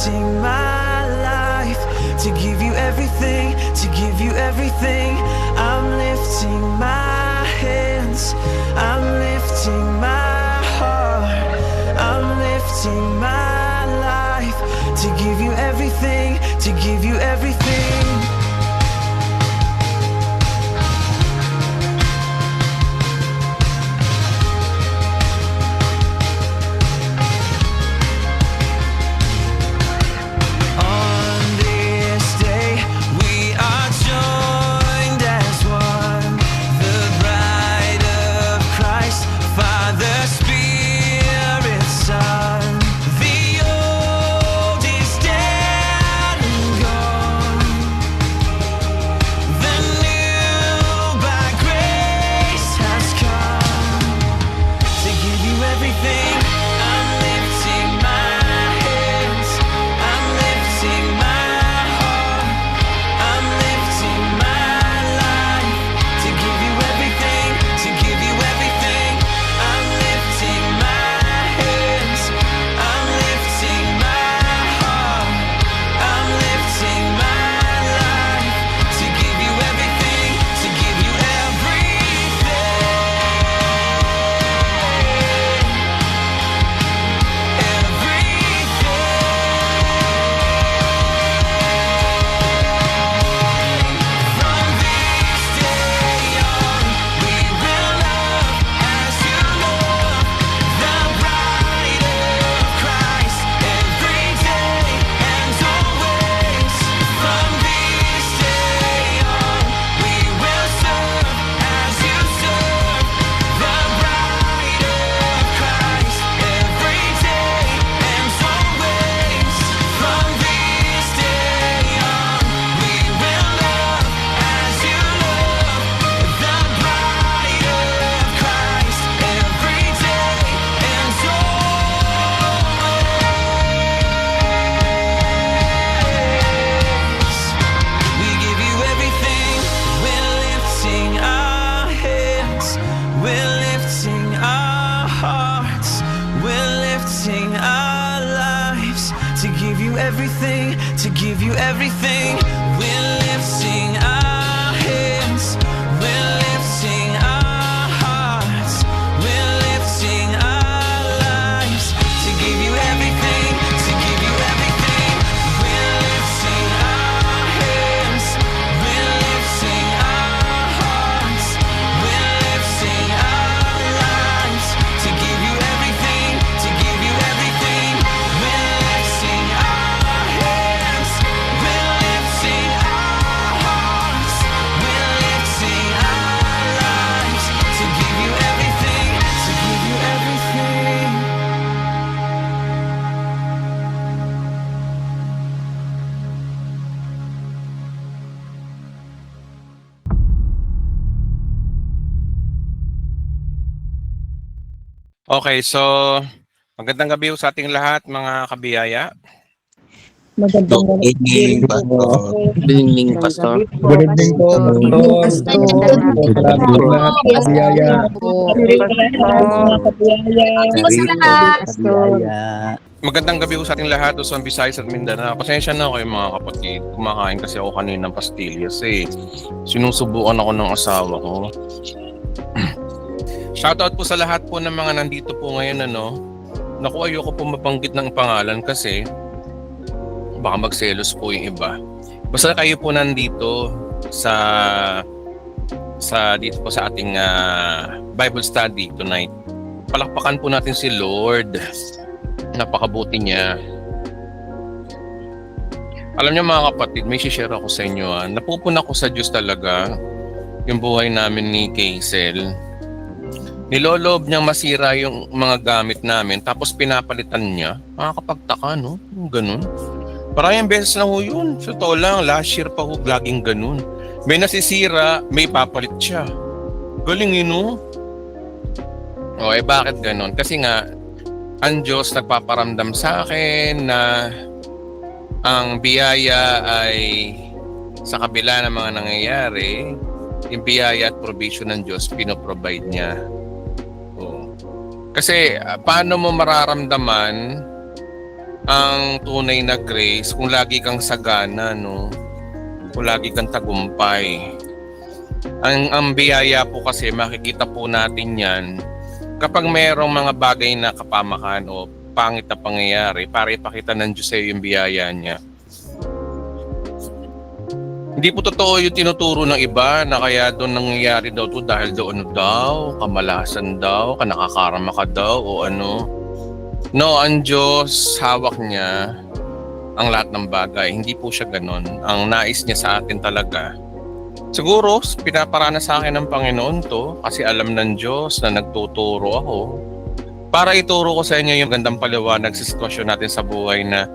lifting my life to give you everything, to give you everything. I'm lifting my hands, I'm lifting my heart, I'm lifting my life to give you everything, to give you everything. Everything, to give you everything. We're lifting our hands, we're lifting our hearts, we're lifting our lives to give you everything, to give you everything. We're lifting our hands, we're lifting our hearts, we're lifting our lives to give you everything, to give you everything. We're lifting our hands, we're lifting our hearts, we're lifting our lives to give you everything, to give you everything. Okay, so magandang gabi sa ating lahat mga kabiyaya. Magandang Good evening, Pastor. Good evening, Pastor. Good evening po, Pastor. Salamat lahat, kabiyaya. Magandang gabi sa ating lahat sa Visayas at Mindanao. Pasensya na kayo mga kapatid. Kumakain kasi ako kanina ng pastillas sinusubukan ako ng asawa ko. Shoutout po sa lahat po ng mga nandito po ngayon Naku, ayoko po mabanggit ng pangalan kasi baka magselos po yung iba. Basta kayo po nandito sa dito po sa ating Bible study tonight. Palakpakan po natin si Lord. Napakabuti niya. Alam niyo mga kapatid, may share ako sa inyo. Napupuna ko sa Diyos talaga yung buhay namin ni Kaisel. Nilolob niyang masira yung mga gamit namin tapos pinapalitan niya. Makakapagtaka, no? Ganun. Maraming beses na ho yun. So, totoo lang, last year pa ho, laging ganun. May nasisira, may papalit siya. Galing yun, no? O, bakit ganun? Kasi nga, ang Diyos nagpaparamdam sa akin na ang biyaya ay sa kabila ng mga nangyayari, yung biyaya at provision ng Diyos, pinoprovide niya. Kasi paano mo mararamdaman ang tunay na grace kung lagi kang sagana, no? Kung lagi kang tagumpay. Ang biyaya po kasi makikita po natin yan kapag mayroong mga bagay na kapamakan o pangit na pangyayari para ipakita ng Diyos sa iyo yung biyaya niya. Hindi po totoo yung tinuturo ng iba na kaya doon nangyayari daw to dahil doon daw, kamalasan daw, nakakarama ka daw o ano. No, ang Diyos, hawak niya ang lahat ng bagay. Hindi po siya ganon. Ang nais niya sa atin talaga. Siguro, pinaparana sa akin ng Panginoon to kasi alam ng Diyos na nagtuturo ako para ituro ko sa inyo yung gandang paliwanag sa sitwasyon natin sa buhay na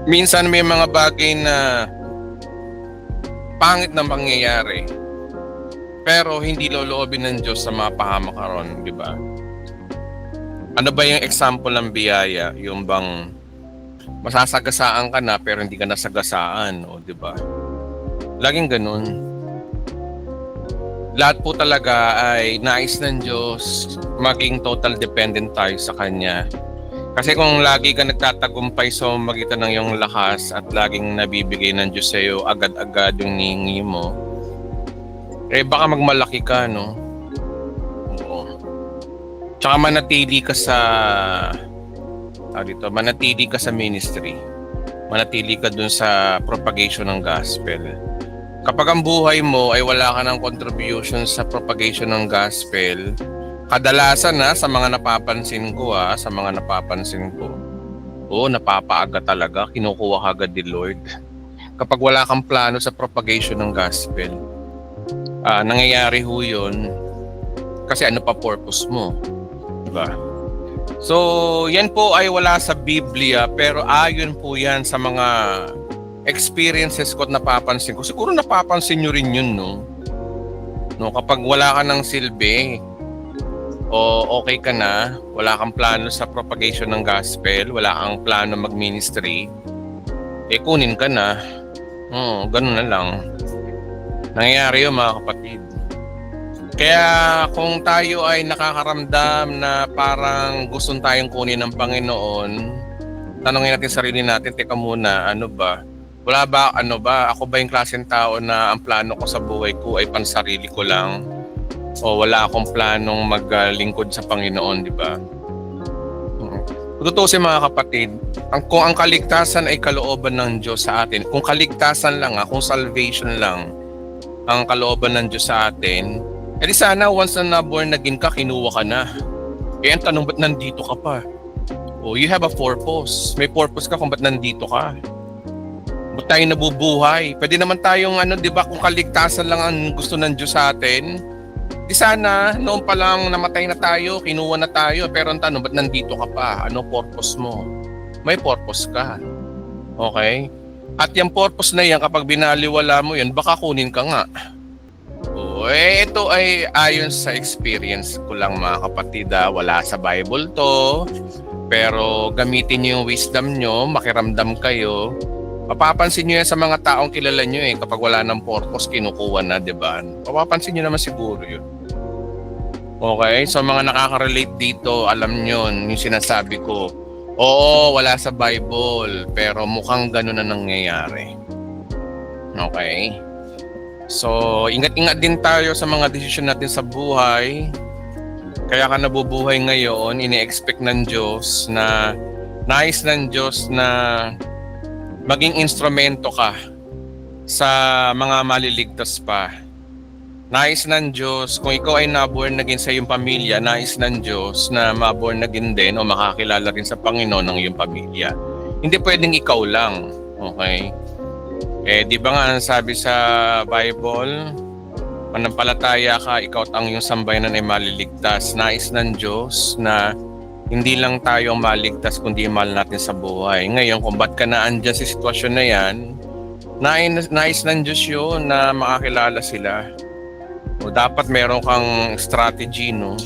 minsan may mga bagay na pangit na mangyayari pero hindi loloobin ng Diyos sa mga pahamak karon, di ba? Ano ba yung example ng biyaya? Yung bang masasagasaan ka na pero hindi ka nasagasaan, o di ba? Laging ganun. Lahat po talaga ay nais ng Diyos maging total dependent tayo sa Kanya. Kasi kung lagi ka nagtatagumpay sa magitan ng iyong lakas at laging nabibigay ng Diyos sa iyo agad-agad yung hiningi mo, eh baka magmalaki ka, no? Oo. Tsaka manatili ka sa manatili ka sa ministry. Manatili ka dun sa propagation ng gospel. Kapag ang buhay mo ay wala ka ng contribution sa propagation ng gospel, kadalasan sa mga napapansin ko napapaaga talaga, kinukuha agad ni Lord. Kapag wala kang plano sa propagation ng gospel, nangyayari ho yun kasi ano pa purpose mo, diba? So, yan po ay wala sa Biblia pero ayon po yan sa mga experiences ko at napapansin ko. Siguro napapansin nyo rin yun, no? Kapag wala ka ng silbi o okay ka na, wala kang plano sa propagation ng gospel, wala kang plano mag-ministry, kunin ka na. Ganun na lang. Nangyayari yun, mga kapatid. Kaya kung tayo ay nakakaramdam na parang gustong tayong kunin ng Panginoon, tanongin natin sarili natin, teka muna, ako ba yung klaseng tao na ang plano ko sa buhay ko ay pansarili ko lang? O wala akong planong maglingkod sa Panginoon, di ba? Totoo mga kapatid, kung ang kaligtasan ay kalooban ng Diyos sa atin, kung kaligtasan lang, kung salvation lang ang kalooban ng Diyos sa atin, edi sana once na born again ka, kinuha ka na. Ang tanong, ba't nandito ka pa? You have a purpose. May purpose ka kung ba't nandito ka. Ba't tayo nabubuhay? Pwede naman tayong di ba, kung kaligtasan lang ang gusto ng Diyos sa atin, di sana noon pa lang namatay na tayo, kinuha na tayo, pero ang tanong, ba't nandito ka pa? Ano purpose mo? May purpose ka. Okay? At yung purpose na yan, kapag binaliwala mo yan, baka kunin ka nga. Ito ay ayon sa experience ko lang, mga kapatid. Wala sa Bible to, pero gamitin niyo yung wisdom nyo, makiramdam kayo. Mapapansin nyo yan sa mga taong kilala nyo kapag wala ng purpose, kinukuha na, di ba? Mapapansin nyo naman siguro yun. Okay? So mga nakaka-relate dito, alam nyo yung sinasabi ko. Oo, wala sa Bible, pero mukhang gano'n na nangyayari. Okay? So, ingat-ingat din tayo sa mga desisyon natin sa buhay. Kaya ka nabubuhay ngayon, ini-expect ng Diyos na nais ng Diyos na maging instrumento ka sa mga maliligtas pa. Nais ng Diyos, kung ikaw ay naborn na sa iyong pamilya, nais ng Diyos na maborn na din o makakilala rin sa Panginoon ng iyong pamilya. Hindi pwedeng ikaw lang. Okay? Di ba nga sabi sa Bible, manampalataya ka, ikaw at ang iyong sambayanan ay maliligtas. Nais ng Diyos na hindi lang tayo ang maligtas kundi mahal natin sa buhay. Ngayon, kung ba't ka na andyan sa sitwasyon na yan, nais ng Diyos yun na makakilala sila. O dapat meron kang strategy, no?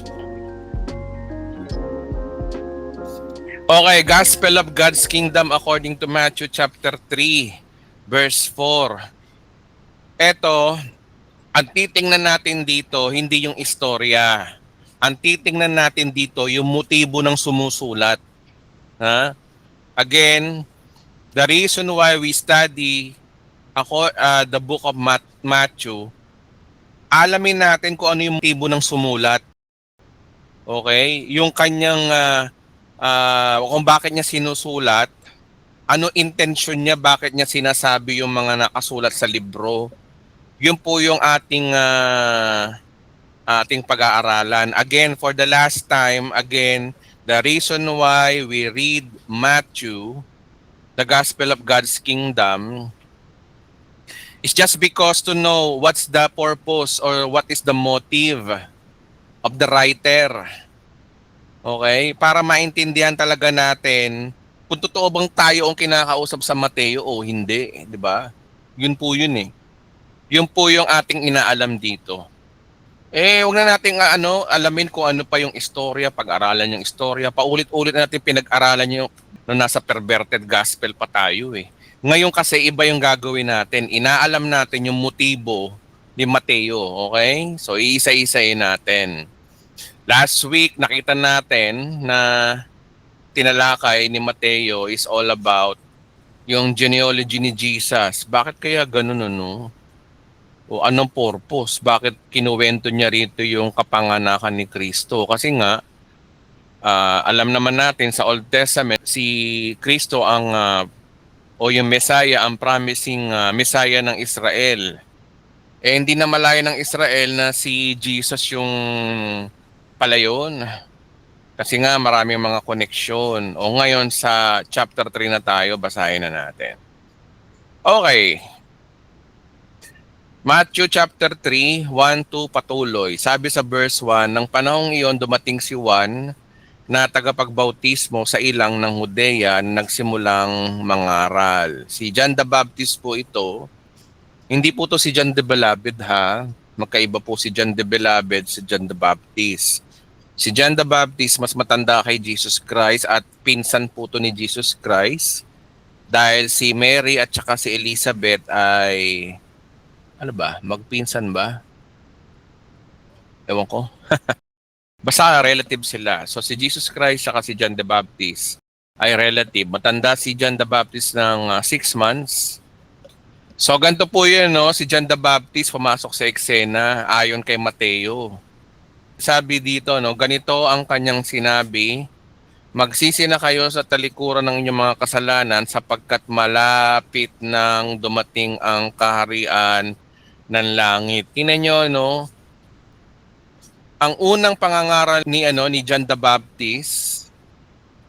Okay, Gospel of God's Kingdom according to Matthew chapter 3. Verse 4. Eto, ang titingnan natin dito, hindi yung istorya. Ang titingnan natin dito, yung motibo ng sumusulat. Ha? Again, the reason why we study the book of Matthew, alamin natin kung ano yung motibo ng sumulat. Okay? Yung kanyang, kung bakit niya sinusulat, ano intention niya, bakit niya sinasabi yung mga nakasulat sa libro. Yun po yung ating pag-aaralan. Again, for the last time, again, the reason why we read Matthew, the Gospel of God's Kingdom, is just because to know what's the purpose or what is the motive of the writer. Okay? Para maintindihan talaga natin kung totoo bang tayo ang kinakausap sa Mateo o hindi, di ba? Yun po yun eh. Yun po yung ating inaalam dito. Huwag na nating alamin kung ano pa yung istorya, pag-aralan yung istorya. Paulit-ulit na natin pinag-aralan yung nung nasa perverted gospel pa tayo eh. Ngayon kasi iba yung gagawin natin. Inaalam natin yung motibo ni Mateo, okay? So iisa-isayin natin. Last week nakita natin na tinalakay ni Mateo is all about yung genealogy ni Jesus. Bakit kaya ganun ano? O anong purpose? Bakit kinuwento niya rito yung kapanganakan ni Kristo? Kasi nga, alam naman natin sa Old Testament, si Kristo ang, o yung Messiah, ang promising Messiah ng Israel. Hindi na malaya ng Israel na si Jesus yung pala yun. Kasi nga maraming mga koneksyon. O ngayon sa chapter 3 na tayo, basahin na natin. Okay. Matthew chapter 3, 1-2 patuloy. Sabi sa verse 1, ng panahong iyon dumating si Juan na tagapagbautismo sa ilang ng Judea na nagsimulang mangaral. Si John the Baptist po ito. Hindi po to si John the Beloved ha. Magkaiba po si John the Beloved, si John the Baptist. Si John the Baptist mas matanda kay Jesus Christ at pinsan po to ni Jesus Christ. Dahil si Mary at saka si Elizabeth ay ano ba? Magpinsan ba? Ewan ko. Basta relative sila. So si Jesus Christ saka si John the Baptist ay relative. Matanda si John the Baptist ng 6 months. So ganito po yun, no? Si John the Baptist pumasok sa eksena ayon kay Mateo. Sabi dito, no? Ganito ang kanyang sinabi, magsisi na kayo sa talikuran ng inyong mga kasalanan sapagkat malapit nang dumating ang kaharian ng langit. Tingnan nyo, no? Ang unang pangangaral ni John the Baptist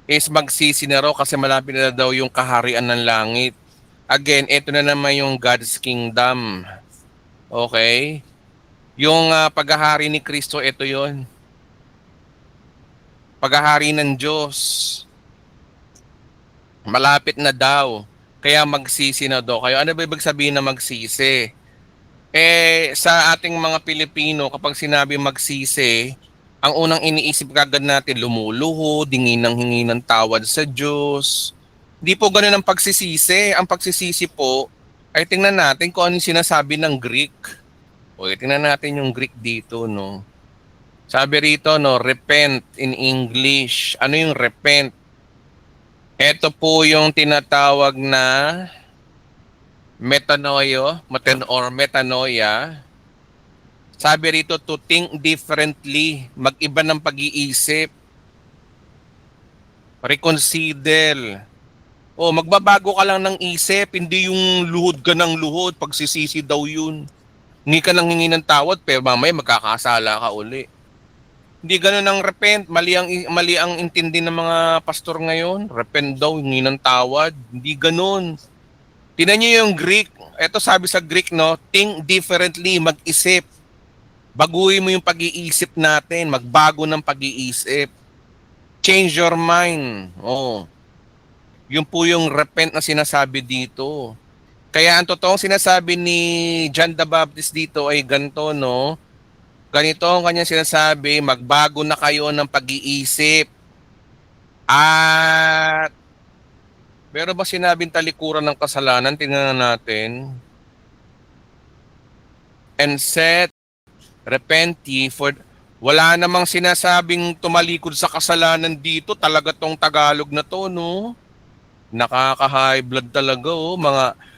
is magsisi na raw kasi malapit na daw yung kaharian ng langit. Again, ito na naman yung God's Kingdom. Okay? Yung paghahari ni Kristo, ito yon. Paghahari ng Diyos. Malapit na daw. Kaya magsisi na daw kayo. Ano ba ibig sabihin na magsisi? Sa ating mga Pilipino, kapag sinabi magsisi, ang unang iniisip kagad natin, lumuluhod, hingi ng tawad sa Diyos. Hindi po ganun ang pagsisisi. Ang pagsisisi po, ay tingnan natin kung ano yung sinasabi ng Greek. Tingnan natin yung Greek dito, no? Sabi rito, no, repent in English. Ano yung repent? Ito po yung tinatawag na metanoia. Sabi rito, to think differently, mag-iba ng pag-iisip, reconsider. Magbabago ka lang ng isip, hindi yung luhod ka ng luhod, pagsisisi daw yun. Hindi ka nang hingi ng tawad, pero mamaya magkakasala ka uli. Hindi ganun ang repent, mali ang intindi ng mga pastor ngayon. Repent daw, hingi ng tawad, hindi ganun. Tingnan niyo yung Greek. Ito sabi sa Greek, no? Think differently, mag-isip. Baguhin mo yung pag-iisip natin, magbago ng pag-iisip. Change your mind. Yun po yung repent na sinasabi dito. Kaya ang totoong sinasabi ni John the Baptist dito ay ganito, no? Ganito ang kanyang sinasabi, magbago na kayo ng pag-iisip. At meron ba sinabing talikuran ng kasalanan? Tingnan natin. And set, repent ye, for wala namang sinasabing tumalikod sa kasalanan dito. Talaga tong Tagalog na to, no? Nakaka-high blood talaga, oh.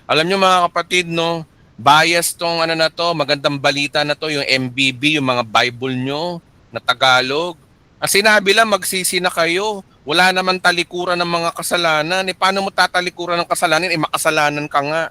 Alam nyo mga kapatid, no? Bias tong ano na to, magandang balita na to, yung MBB, yung mga Bible nyo na Tagalog. Ang sinabi lang, magsisi na kayo. Wala naman talikuran ng mga kasalanan. Paano mo tatalikuran ng kasalanan? Makasalanan ka nga.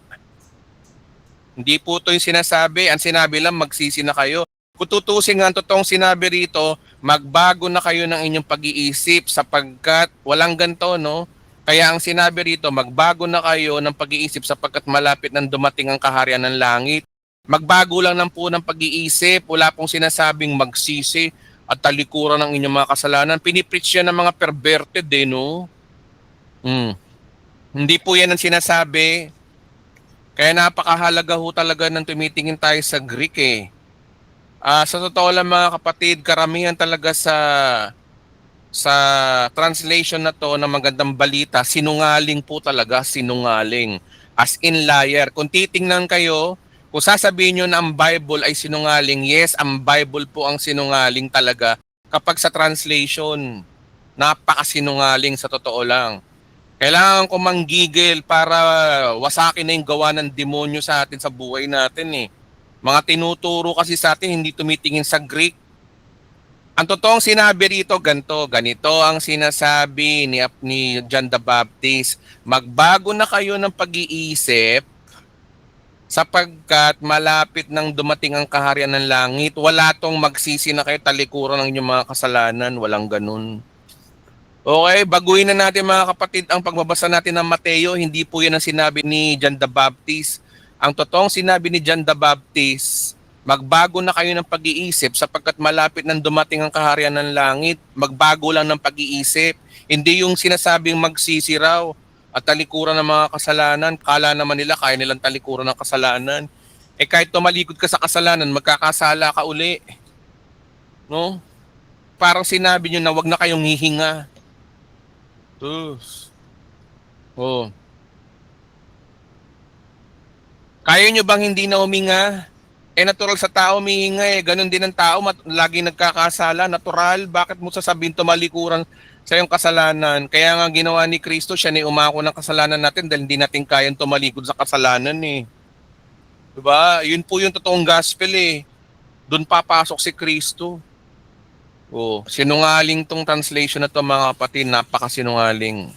Hindi po to yung sinasabi. Ang sinabi lang, magsisi na kayo. Kung tutusin nga ang totoong sinabi rito, magbago na kayo ng inyong pag-iisip sapagkat walang ganito, no? Kaya ang sinabi rito, magbago na kayo ng pag-iisip sapagkat malapit nang dumating ang kaharian ng langit. Magbago lang ng po ng pag-iisip. Wala pong sinasabing magsisi at talikuran ng inyong mga kasalanan. Pinipreach yan ng mga perverted, no? Hindi po yan ang sinasabi. Kaya napakahalaga ho talaga ng tumitingin tayo sa Greek, eh. Sa totoo lang mga kapatid, karamihan talaga sa translation na to ng magandang balita, sinungaling po talaga, sinungaling. As in liar. Kung titingnan kayo, kung sasabihin nyo na ang Bible ay sinungaling, yes, ang Bible po ang sinungaling talaga. Kapag sa translation, napakasinungaling sa totoo lang. Kailangan ko manggigil para wasakin na yung gawa ng demonyo sa atin sa buhay natin, eh. Mga tinuturo kasi sa atin, hindi tumitingin sa Greek. Ang totoong sinabi rito, ganito ang sinasabi ni John the Baptist. Magbago na kayo ng pag-iisip sapagkat malapit nang dumating ang kaharian ng langit. Wala tong magsisi na kayo talikuran ng inyong mga kasalanan. Walang ganun. Okay, baguhin na natin mga kapatid ang pagbabasa natin ng Mateo. Hindi po yan ang sinabi ni John the Baptist. Ang totoong sinabi ni John the Baptist, magbago na kayo ng pag-iisip sapagkat malapit nang dumating ang kaharian ng langit. Magbago lang ng pag-iisip. Hindi yung sinasabing magsisi raw at talikuran ng mga kasalanan. Kala naman nila kaya nilang talikuran ng kasalanan. Eh kahit tumalikod ka sa kasalanan, magkakasala ka uli. No? Parang sinabi nyo na wag na kayong hihinga. Oh. Kaya nyo bang hindi na huminga? Natural sa tao huminga, eh. Ganon din ang tao, lagi nagkakasala. Natural, bakit mo sasabihin tumalikuran sa iyong kasalanan? Kaya nga ginawa ni Kristo, siya na umako ng kasalanan natin dahil hindi natin kayang tumalikod sa kasalanan, eh. Diba? Yun po yung totoong gospel, eh. Doon papasok si Kristo. Sinungaling tong translation na to mga kapatid, napakasinungaling.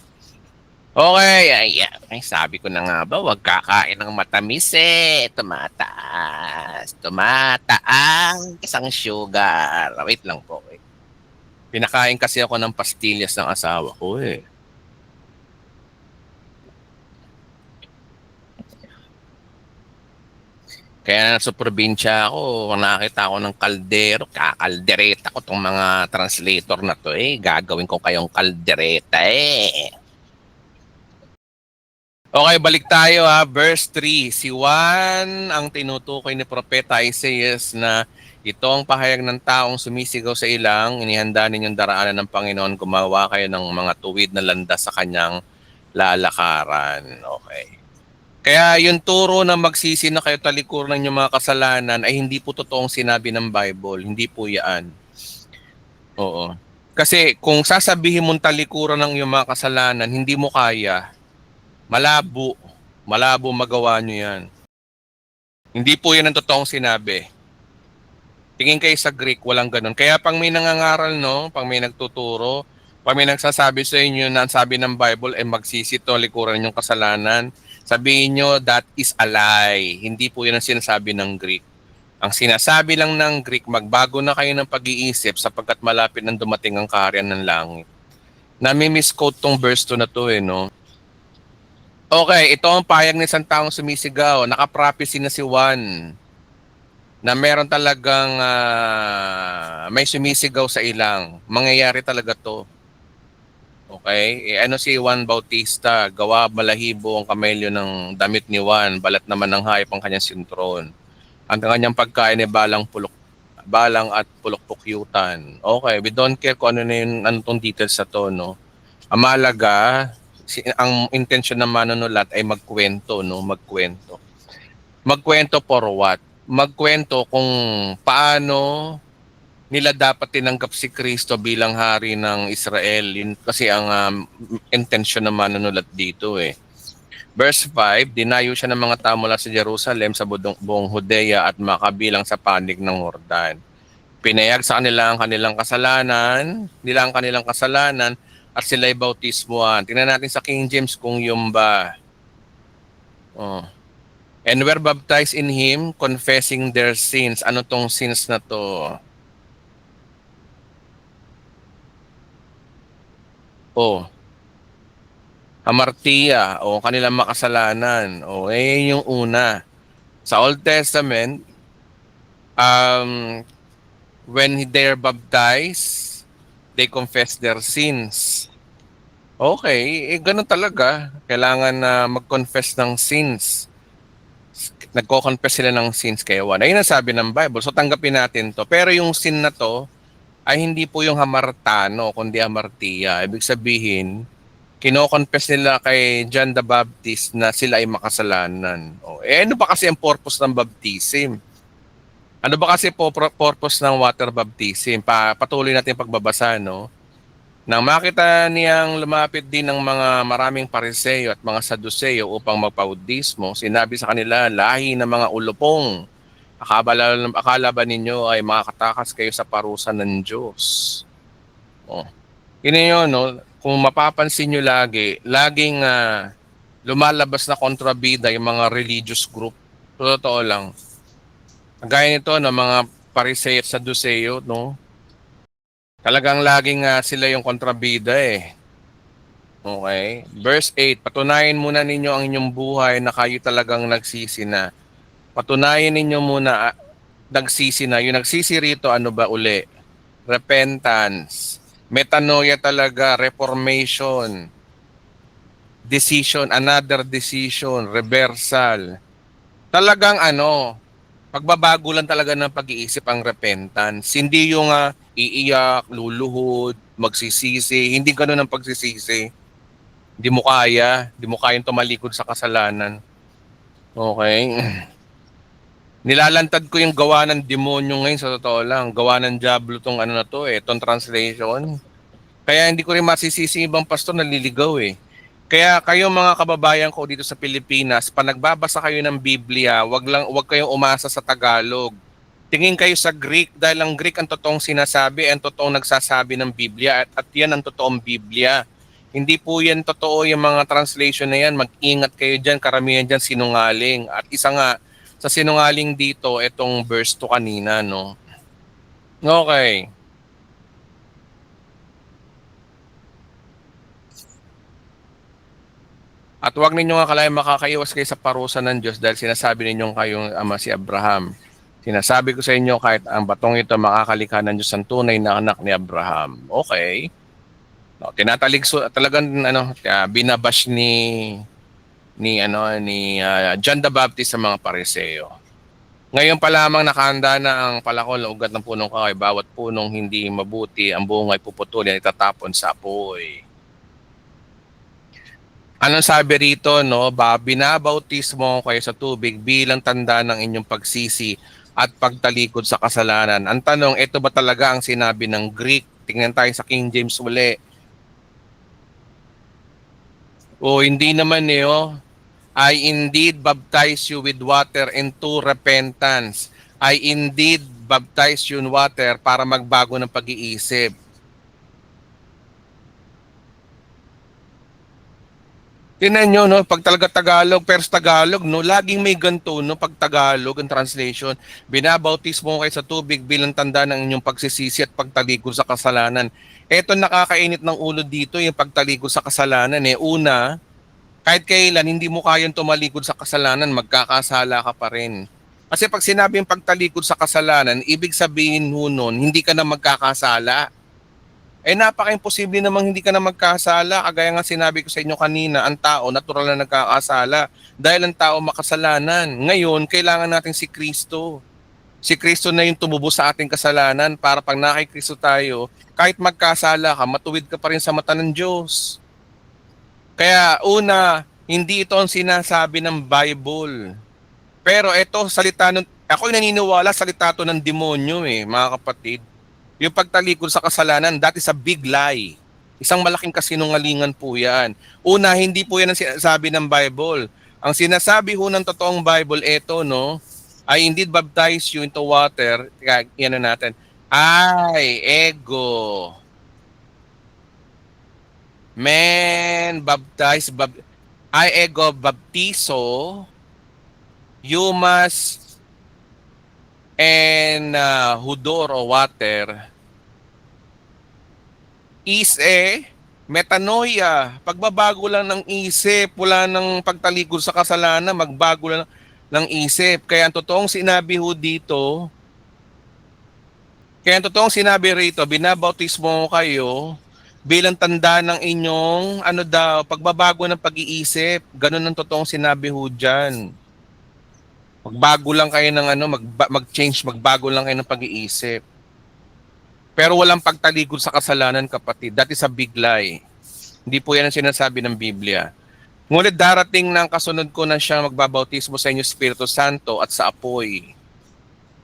Okay, ay, sabi ko na nga ba, huwag kakain ng matamis, eh. Tumataas isang sugar. Wait lang po, eh. Pinakain kasi ako ng pastillas ng asawa ko, eh. Kaya sa probinsya ako, nakita ako ng kaldero, kakaldereta ko tong mga translator na to, eh. Gagawin ko kayong kaldereta, eh. Okay, balik tayo ha. Verse 3. Si Juan ang tinutukoy ni Propeta Isaiah na ito ang pahayag ng taong sumisigaw sa ilang, inihanda ninyong daraanan ng Panginoon, gumawa kayo ng mga tuwid na landas sa kanyang lalakaran. Okay. Kaya yung turo na magsisi na kayo talikuran ng inyong mga kasalanan ay hindi po totoong sinabi ng Bible. Hindi po yan. Oo. Kasi kung sasabihin mong talikuran ng iyong mga kasalanan, hindi mo kaya. Malabo magawa nyo yan. Hindi po yan ang totoong sinabi. Tingin kayo sa Greek, walang ganun. Kaya pang may nangangaral, no? Pang may nagtuturo, pag may nagsasabi sa inyo na ang sabi ng Bible ay magsisi talikuran yung kasalanan, sabihin nyo, that is a lie. Hindi po yan ang sinasabi ng Greek. Ang sinasabi lang ng Greek, magbago na kayo ng pag-iisip sapagkat malapit nang dumating ang kaharian ng langit. Nami-misquote tong verse 2 na to, eh, no? Okay, ito ang payag ng isang taong sumisigaw. Naka-prophecy na si Juan na meron talagang may sumisigaw sa ilang. Mangyayari talaga to. Okay? Ano si Juan Bautista? Gawa balahibo ang kamelyo ng damit ni Juan, balat naman ng hayop ang kanyang sintron. Ang kanyang pagkain ay balang at pulok-pukyutan. Okay, we don't care kung ano na yun, ano tong details sa to, no? Ang mahalaga, ang intention ng manunulat ay magkwento, no? Magkwento. Magkwento for what? Magkwento kung paano nila dapat tinanggap si Kristo bilang hari ng Israel. Yun kasi ang intensyon ng manunulat dito eh. Verse 5, dinayo siya ng mga tao mula sa Jerusalem sa buong Judea at makabilang sa panig ng Jordan. Pinayag sa kanila ang kanilang kasalanan at sila'y bautismuhan. Tingnan natin sa King James kung yung ba. Oh. And were baptized in him, confessing their sins. Ano tong sins na to? Oh, hamartia o kanilang makasalanan. O, yun yung una. Sa Old Testament, when they're baptized, they confess their sins. Okay, ganun talaga. Kailangan na mag-confess ng sins. Nagko-confess sila ng sins kay Juan. Ayun ang sabi ng Bible. So tanggapin natin to. Pero yung sin na to ay hindi po yung hamartano, kundi hamartia. Ibig sabihin, kino-confess nila kay John the Baptist na sila ay makasalanan. Ano ba kasi ang purpose ng baptism? Ano ba kasi po purpose ng water baptism? Patuloy natin pagbabasa, no? Nang makita niyang lumapit din ng mga maraming Pariseo at mga Saduceo upang magpaudismo, sinabi sa kanila, lahi ng mga ulupong, akala ba ninyo ay makakatakas kayo sa parusa ng Diyos? Yun yun, no? Kung mapapansin nyo laging lumalabas na kontrabida yung mga religious group. Totoo lang. Gaya nito ng mga Pariseo at Saduceo, no? Talagang laging sila yung kontrabida eh. Okay? Verse 8, patunayan muna ninyo ang inyong buhay na kayo talagang nagsisi na. Patunayan ninyo muna nagsisi na. Yung nagsisi rito, ano ba uli? Repentance. Metanoia talaga, reformation. Decision, another decision, reversal. Talagang pagbabago lang talaga ng pag-iisip ang repentance. Hindi yung iiyak, luluhod, magsisisi. Hindi ganun ang pagsisisi. Hindi mo kayang tumalikod sa kasalanan. Okay? Nilalantad ko yung gawa ng demonyo ngayon sa totoo lang. Gawa ng diablo tong itong translation. Kaya hindi ko rin masisisi ibang pastor naliligaw eh. Kaya kayo mga kababayan ko dito sa Pilipinas, pag nagbabasa kayo ng Biblia, wag kayong umasa sa Tagalog. Tingin kayo sa Greek dahil ang Greek ang totoong sinasabi, ang totoong nagsasabi ng Biblia at yan ang totoong Biblia. Hindi po yan totoo yung mga translation na yan. Mag-ingat kayo dyan, karamihan dyan sinungaling. At isa nga sa sinungaling dito, itong verse 2 kanina, no? Okay. At huwag ninyong akalain makakaiwas kayo sa parusa ng Diyos dahil sinasabi ninyong kayong ama si Abraham. Sinasabi ko sa inyo kahit ang batong ito makakalikha ng Diyos ang tunay na anak ni Abraham. Okay. No, tinataligso talagang binabash ni John the Baptist sa mga Pariseo. Ngayon pa lamang nakahanda na ang palakol na ugat ng punong kahoy, bawat punong hindi mabuti ang buong ay puputulin at itatapon sa apoy. Anong sabi rito, no? Binabautismo kayo sa tubig bilang tanda ng inyong pagsisi at pagtalikod sa kasalanan. Ang tanong, ito ba talaga ang sinabi ng Greek? Tingnan tayo sa King James uli. Hindi naman I indeed baptize you with water into repentance. I indeed baptize you in water para magbago ng pag-iisip. Tingnan nyo, no, pag talaga Tagalog, pero sa Tagalog, no, laging may ganito, no, pag Tagalog, ang translation, binabautismo kayo sa tubig bilang tanda ng inyong pagsisisi at pagtalikod sa kasalanan. Eto nakakainit ng ulo dito, yung pagtalikod sa kasalanan. Una, kahit kailan hindi mo kayang tumalikod sa kasalanan, magkakasala ka pa rin. Kasi pag sinabing pagtalikod sa kasalanan, ibig sabihin nun, hindi ka na magkakasala. Napaka-imposible namang hindi ka na magkasala. Kagaya nga sinabi ko sa inyo kanina, ang tao natural na nagkakasala dahil ang tao makasalanan. Ngayon, kailangan natin si Kristo. Si Kristo na yung tumubos sa ating kasalanan para pag nakay Kristo tayo, kahit magkasala ka, matuwid ka pa rin sa mata ng Diyos. Kaya una, hindi ito ang sinasabi ng Bible. Pero ito, ako'y naniniwala salita to ng demonyo mga kapatid. Yung pagtalikod sa kasalanan, that is a big lie. Isang malaking kasinungalingan po yan. Una, hindi po yan ang sinasabi ng Bible. Ang sinasabi ho ng totoong Bible, eto, no? I indeed baptize you into water. Yan na natin. Ay, ego. Men, I ego baptizo. You must and hudor o water is metanoia, pagbabago lang ng isip, wala ng pagtalikod sa kasalanan, magbago lang ng isip. Kaya ang totoong sinabi ho dito, binabautismo kayo bilang tanda ng inyong pagbabago ng pag-iisip. Ganun ang totoong sinabi ho dyan. Magbago lang kayo ng mag-change, magbago lang kayo ng pag-iisip. Pero walang pagtalikod sa kasalanan, kapatid. That is a big lie. Hindi po yan ang sinasabi ng Biblia. Ngunit darating ng kasunod ko na siya magbabautismo sa inyo Espiritu Santo at sa apoy.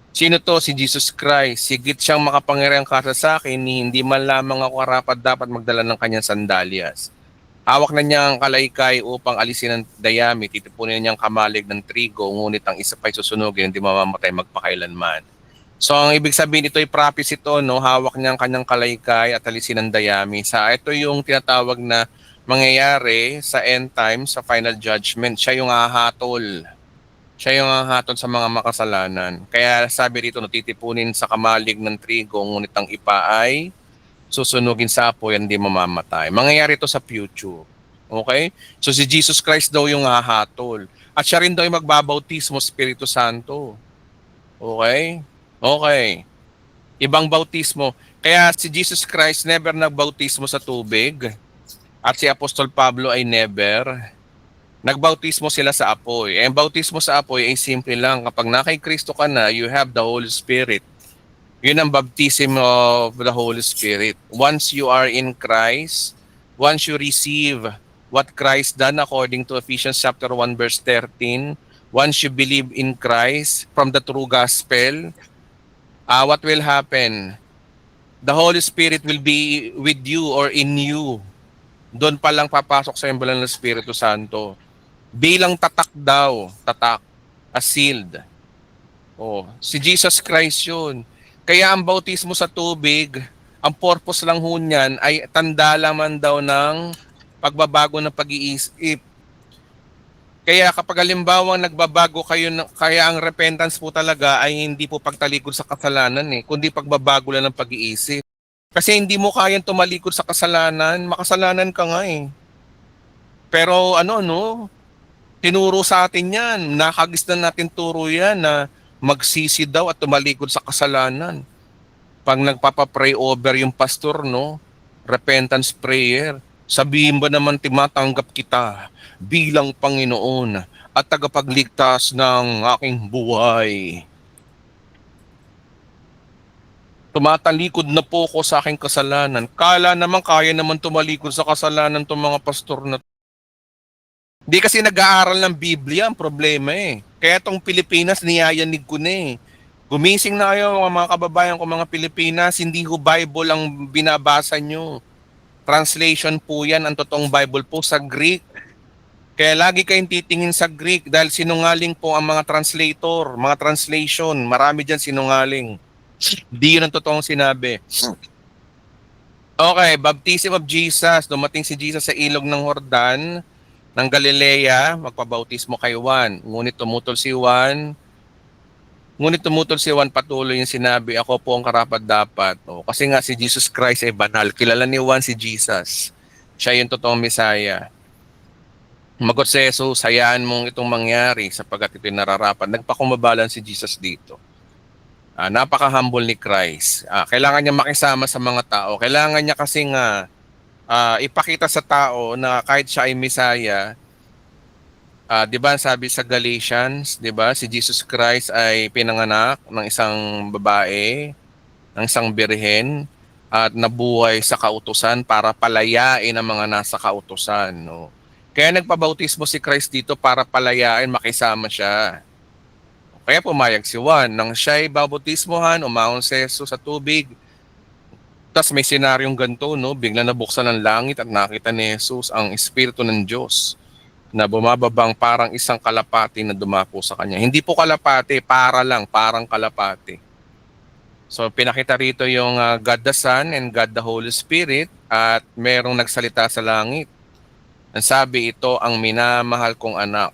Sino to? Si Jesus Christ. Sigit siyang makapangyarihang kasa sa akin, hindi man lamang ako karapat dapat magdala ng kanyang sandalyas. Hawak na niya ang kalaykay upang alisin ang dayami, titipunin niyang kamalig ng trigo, ngunit ang isa pa'y susunugin, hindi mamamatay magpakailanman. So ang ibig sabihin ito ay prophecy ito, no? Hawak niya ang kanyang kalaykay at alisin ang dayami. Ito yung tinatawag na mangyayari sa end time, sa final judgment. Siya yung hahatol. Siya yung hahatol sa mga makasalanan. Kaya sabi rito, titipunin sa kamalig ng trigo, ngunit ang ipa ay susunugin sa apoy, hindi mamamatay. Mangyayari ito sa future. Okay? So si Jesus Christ daw yung hahatol. At siya rin daw yung magbabautismo Espiritu Santo. Okay? Okay. Ibang bautismo. Kaya si Jesus Christ never nagbautismo sa tubig. At si Apostol Pablo ay never. Nagbautismo sila sa apoy. Ang bautismo sa apoy ay simple lang. Kapag nakay Kristo ka na, you have the Holy Spirit. Yun ang baptism of the Holy Spirit. Once you are in Christ, once you receive what Christ done according to Ephesians chapter 1 verse 13, once you believe in Christ from the true gospel, what will happen? The Holy Spirit will be with you or in you. Doon pa lang papasok sa imbalan ng Espiritu Santo. Bilang tatak daw, tatak, as sealed. Si Jesus Christ yun. Kaya ang bautismo sa tubig, ang purpose lang ho niyan ay tanda lamang daw ng pagbabago ng pag-iisip. Kaya kapag halimbawa nagbabago kayo, kaya ang repentance po talaga ay hindi po pagtalikod sa kasalanan kundi pagbabago lang ng pag-iisip. Kasi hindi mo kayang tumalikod sa kasalanan, makasalanan ka nga Pero tinuro sa atin yan, nakagisnan natin turo yan na magsisi daw at tumalikod sa kasalanan. Pag nagpapapray over yung pastor, repentance prayer, sabihin ba naman timatanggap kita bilang Panginoon at tagapagligtas ng aking buhay. Tumatalikod na po ko sa aking kasalanan. Kala naman kaya naman tumalikod sa kasalanan itong mga pastor na. Hindi kasi nag-aaral ng Biblia ang problema Kaya itong Pilipinas niyayanig ko na Gumising na kayo mga kababayan ko mga Pilipinas, hindi ho Bible ang binabasa nyo. Translation po yan, ang totoong Bible po sa Greek. Kaya lagi kayong titingin sa Greek dahil sinungaling po ang mga translator, mga translation. Marami dyan sinungaling. Di yun ang totoong sinabi. Okay, baptism of Jesus. Dumating si Jesus sa ilog ng Jordan ng Galilea, magpabautismo kay Juan. Ngunit tumutol si Juan, patuloy yung sinabi, ako po ang karapat-dapat. Kasi nga si Jesus Christ ay banal. Kilala ni Juan si Jesus. Siya yung totoong Messiah. Magot si Jesus, hayaan mong itong mangyari sapagkat ito'y nararapat. Nagpakumabalan si Jesus dito. Napaka-humble ni Christ. Kailangan niya makisama sa mga tao. Kailangan niya kasi ipakita sa tao na kahit siya ay Messiah, 'di ba sabi sa Galatians, 'di ba, si Jesus Christ ay pinanganak ng isang babae, ng isang birhen at nabuhay sa kautusan para palayain ang mga nasa kautusan, Kaya nagpabautismo si Christ dito para palayain, makisama siya. Kaya pumayag si Juan. Nang siya'y babautismohan, umahon si Jesus sa tubig, Tas may senaryong ganito, no? Bigla nabuksan ang langit at nakita ni Jesus ang Espiritu ng Diyos na bumababang parang isang kalapati na dumako sa kanya. Hindi po kalapati, para lang, parang kalapati. So pinakita rito yung God the Son and God the Holy Spirit at merong nagsalita sa langit. Ang sabi, ito ang minamahal kong anak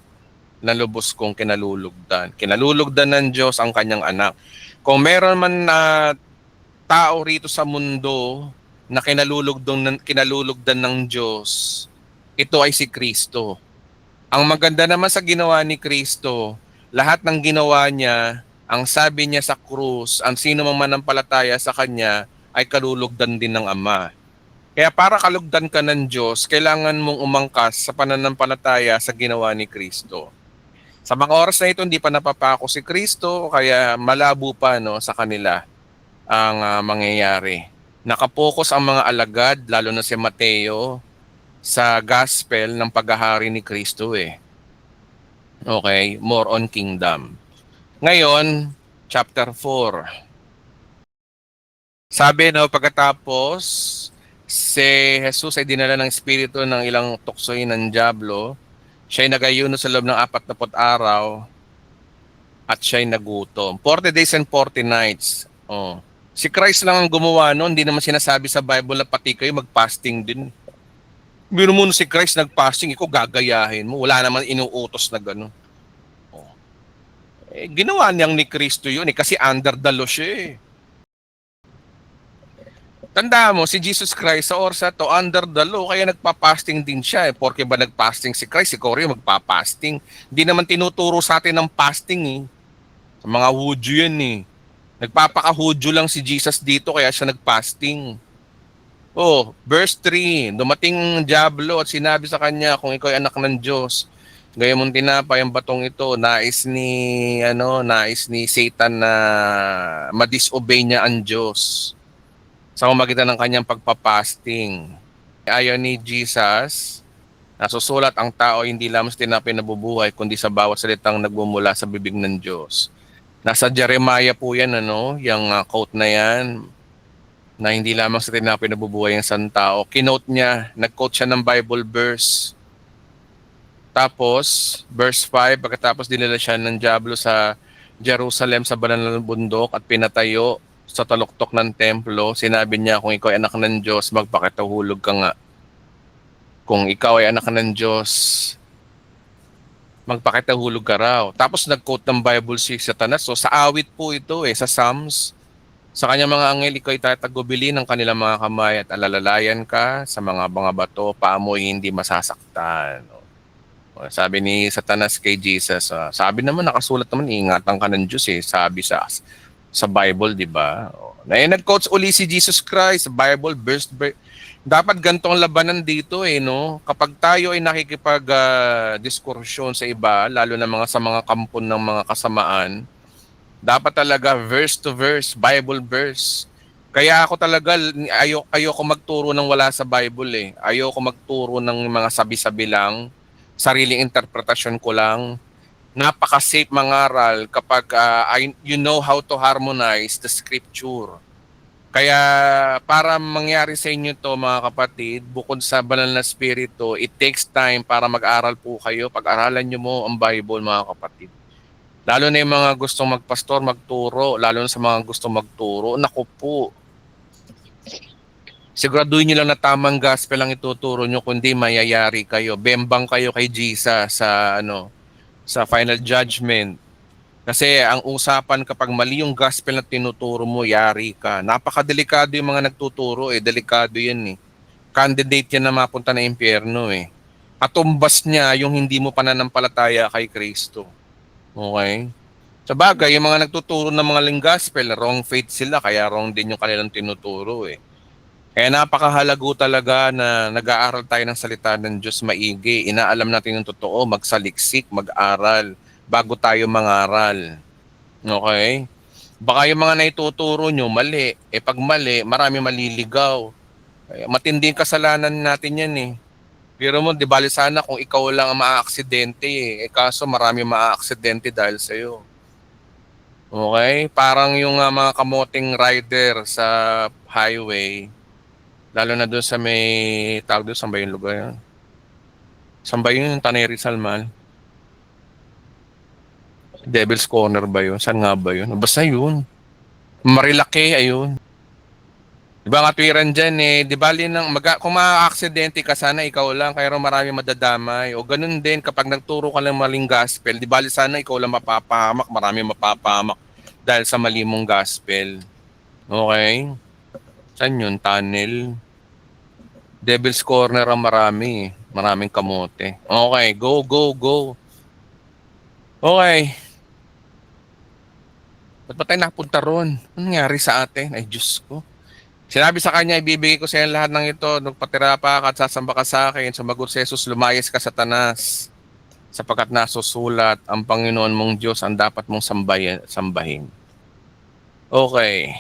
na lubos kong kinalulugdan. Kinalulugdan ng Diyos ang kanyang anak. Kung meron man na tao rito sa mundo na kinalulugdan ng Diyos, ito ay si Kristo. Ang maganda naman sa ginawa ni Kristo, lahat ng ginawa niya, ang sabi niya sa krus, ang sino mang manampalataya sa kanya ay kalulugdan din ng Ama. Kaya para kalugdan ka ng Diyos, kailangan mong umangkas sa pananampalataya sa ginawa ni Kristo. Sa mga oras na ito, hindi pa napapako si Kristo, kaya malabo pa no, sa kanila ang mangyayari. Nakapokus ang mga alagad, lalo na si Mateo, sa gospel ng paghahari ni Kristo eh. Okay, more on kingdom. Ngayon, chapter 4. Sabi no, pagkatapos, si Jesus ay dinala ng espiritu ng ilang tuksoy ng dyablo. Siya ay nagayuno sa loob ng 40 araw at siya ay nagutom. 40 days and 40 nights. Oh. Si Christ lang ang gumawa noon, hindi naman sinasabi sa Bible na pati kayo mag-fasting din. Biro mo si Christ nag-fasting, ikaw gagayahin mo. Wala naman inuutos na gano'n. Oh. Eh, ginawa niyang ni Kristo yun kasi under the law siya eh. Tanda mo, si Jesus Christ sa oras to under the law, kaya nagpa-fasting din siya. Porque ba nag-fasting si Christ, ikaw rin magpa-fasting. Hindi naman tinuturo sa atin ng fasting eh. Sa mga Hudyo yan eh. Nagpapaka-Hudyo lang si Jesus dito, kaya siya nag-fasting. Oh, verse 3, dumating ang Diablo at sinabi sa kanya, kung ikaw ay anak ng Diyos, gaya mong tinapay ang batong ito, nais ni Satan na ma-disobey niya ang Diyos sa pamamagitan ng kanyang pagpapasting. Ayaw ni Jesus, nasusulat ang tao hindi lamang sa tinapay na bubuhay, kundi sa bawat salitang nagmumula sa bibig ng Diyos. Nasa Jeremiah po yan, yung quote na yan, na hindi lamang sa tinapay na bubuhay ang isang tao. Kinote niya, nag-quote siya ng Bible verse. Tapos, verse 5, pagkatapos dinala siya ng Diablo sa Jerusalem sa banal na bundok at pinatayo sa taluktok ng templo, sinabi niya, kung ikaw ay anak ng Diyos, magpakitahulog ka nga. Kung ikaw ay anak ng Diyos, magpakitahulog ka raw. Tapos nag-quote ng Bible si Satanas. So sa awit po ito sa Psalms, sa kanyang mga anghel, ikaw ay tatagubili ng kanilang mga kamay at alalalayan ka sa mga bato, paa mo hindi masasaktan. Sabi ni Satanas kay Jesus, sabi naman, nakasulat naman, ingatan ka ng Diyos sabi sa Bible, di ba? Nag-quotes uli si Jesus Christ, Bible, verse. Dapat gantong labanan dito no? Kapag tayo ay nakikipag-diskursyon sa iba, lalo na sa mga kampon ng mga kasamaan, dapat talaga verse to verse, Bible verse. Kaya ako talaga, ayoko magturo ng wala sa Bible Ayoko magturo ng mga sabi-sabi lang, sariling interpretasyon ko lang. Napaka-safe mangaral kapag you know how to harmonize the scripture. Kaya para mangyari sa inyo to mga kapatid, bukod sa banal na spirito, it takes time para mag-aral po kayo. Pag-aralan nyo mo ang Bible mga kapatid. Lalo na yung mga gustong magpastor, magturo, lalo na sa mga gustong magturo, naku po. Siguraduhin nyo lang na tamang gospel ang ituturo nyo, kundi mayayari kayo. Bembang kayo kay Jesus sa final judgment. Kasi ang usapan kapag mali yung gospel na tinuturo mo, yari ka. Napakadelikado yung mga nagtuturo delikado yan Candidate yan na mapunta na impyerno Katumbas niya yung hindi mo pananampalataya kay Kristo. Okay? Sa bagay, yung mga nagtuturo ng mga gospel, wrong faith sila, kaya wrong din yung kanilang tinuturo Kaya napakahalago talaga na nag-aaral tayo ng salita ng Diyos maigi. Inaalam natin yung totoo, magsaliksik, mag-aral, bago tayo mangaral. Okay? Baka yung mga naituturo nyo, mali. Pag mali, marami maliligaw. Matinding kasalanan natin yan Pero mo, di bali sana kung ikaw lang ang maaaksidente kaso marami maaaksidente dahil sa'yo. Okay? Parang yung mga kamoting rider sa highway, lalo na doon sa may, tawag doon, saan ba yung lugar yun? Saan ba yun? Tanay Rizal Mall? Devil's Corner ba yun? Saan nga ba yun? Basta yun. Marilaki, ayun. Di ba katwiran dyan eh, di bali nang kung maa-aksidente ka sana ikaw lang, kaya raw marami madadamay. O ganun din, kapag nagturo ka ng maling gospel, di bali sana ikaw lang mapapahamak, marami mapapahamak dahil sa mali mong gospel. Okay? Saan yun? Tunnel? Devil's Corner ang marami eh. Maraming kamote. Okay, go, go, go. Okay. Ba't ba tayo napunta ron? Ano nangyari sa atin? Ay, Diyos ko. Sinabi sa kanya, ibibigay ko sa iyo lahat ng ito. Nagpatira pa ka at sasamba ka sa akin. Sumagot si Jesus, lumayas ka Satanas. Sapagkat nasusulat, ang Panginoon mong Diyos ang dapat mong sambahin. Okay.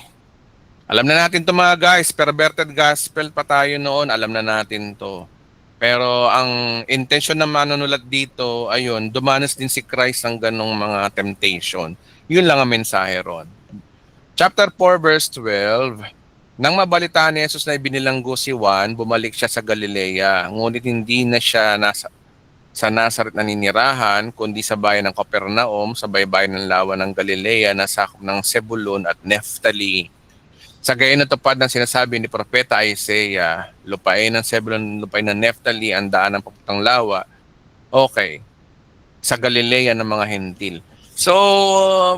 Alam na natin to mga guys, perverted gospel pa tayo noon, alam na natin to. Pero ang intention ng manunulat dito, ayun, dumanas din si Christ ng ganong mga temptation. Yun lang ang mensahe ron. Chapter 4 verse 12, nang mabalitaan ni Jesus na ibinilanggo si Juan, bumalik siya sa Galilea. Ngunit hindi na siya sa Nazaret naninirahan, kundi sa bayan ng Capernaum, sa baybayin ng lawa ng Galilea na sakop ng Zebulun at Naphtali. Sa gayon natupad ng sinasabi ni Propeta Isaiah, lupain ng Zebulun, lupain ng Naphtali, ang daan ng papuntang lawa. Okay. Sa Galilea ng mga Hentil. So,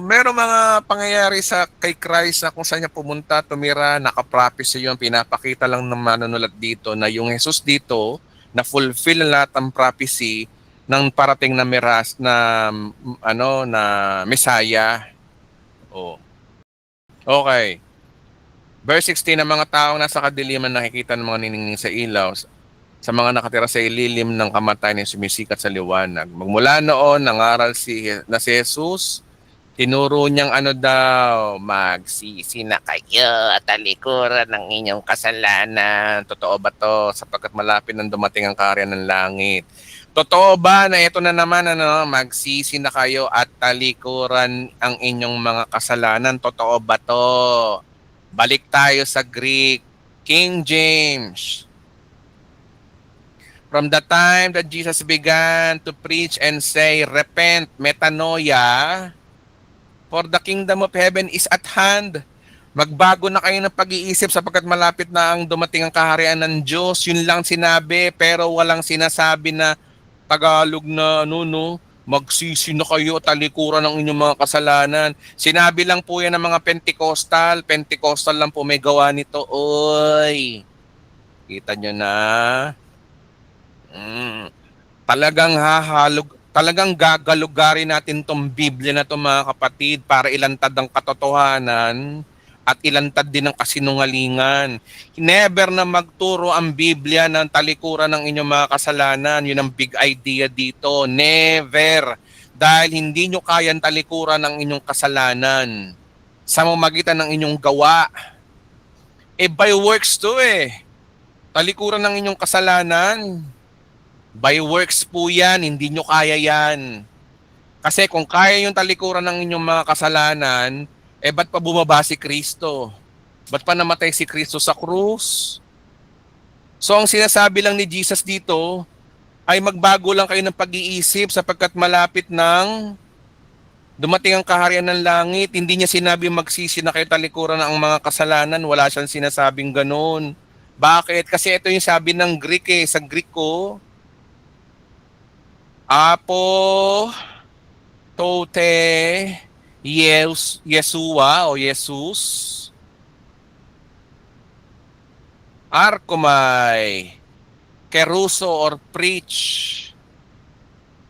merong mga pangyayari sa kay Christ na kung saan niya pumunta, tumira, nakaprophesy yun, pinapakita lang ng manunulat dito na yung Jesus dito, na fulfill lahat ng prophecy ng parating na na Messiah. Oh. Okay. Verse 16, ang mga taong nasa kadiliman nakikita ng mga niningning sa ilaw, sa mga nakatira sa ililim ng kamatayan ay sumisikat sa liwanag. Magmula noon, nangaral si Jesus, tinuro niyang ano daw, magsisi na kayo at talikuran ng inyong kasalanan. Totoo ba to? Sapagkat malapit nang dumating ang kaharian ng langit. Totoo ba na ito na naman, magsisi na kayo at talikuran ang inyong mga kasalanan? Totoo ba to? Balik tayo sa Greek, King James. From the time that Jesus began to preach and say, repent, metanoia, for the kingdom of heaven is at hand. Magbago na kayo ng pag-iisip sapagkat malapit na ang dumating ang kaharian ng Diyos. Yun lang sinabi, pero walang sinasabi na Tagalog na magsisi na kayo at talikuran ng inyong mga kasalanan. Sinabi lang po yan ng mga Pentecostal. Pentecostal lang po may gawa nito. Oy, kita nyo na. Talagang gagalugarin natin tong Biblia na to mga kapatid para ilantad ang katotohanan at ilantad din ang kasinungalingan. Never na magturo ang Biblia ng talikuran ng inyong mga kasalanan. Yun ang big idea dito. Never. Dahil hindi nyo kayang talikuran ng inyong kasalanan sa mamagitan ng inyong gawa. By works to talikuran ng inyong kasalanan. By works po yan, hindi nyo kaya yan. Kasi kung kaya yung talikuran ng inyong mga kasalanan, ba't pa bumaba si Kristo? Ba't pa namatay si Kristo sa krus? So ang sinasabi lang ni Jesus dito, ay magbago lang kayo ng pag-iisip sapagkat malapit nang dumating ang kaharian ng langit. Hindi niya sinabi magsisi na kayo talikuran ng mga kasalanan. Wala siyang sinasabing ganun. Bakit? Kasi ito yung sabi ng Greek Sa Greek ko, Apo Tote Yesua o Jesus Arkomai Keruso or preach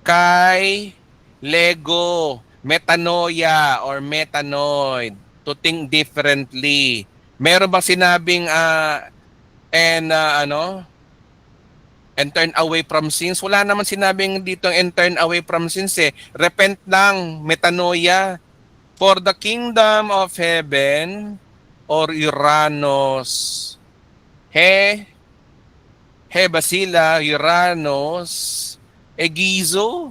Kai Lego Metanoia or metanoid to think differently. Meron bang sinabing and turn away from sins? Wala naman sinabing dito and turn away from sins Repent lang, metanoia. For the kingdom of heaven or Uranus. Basila, Uranus, Egizo.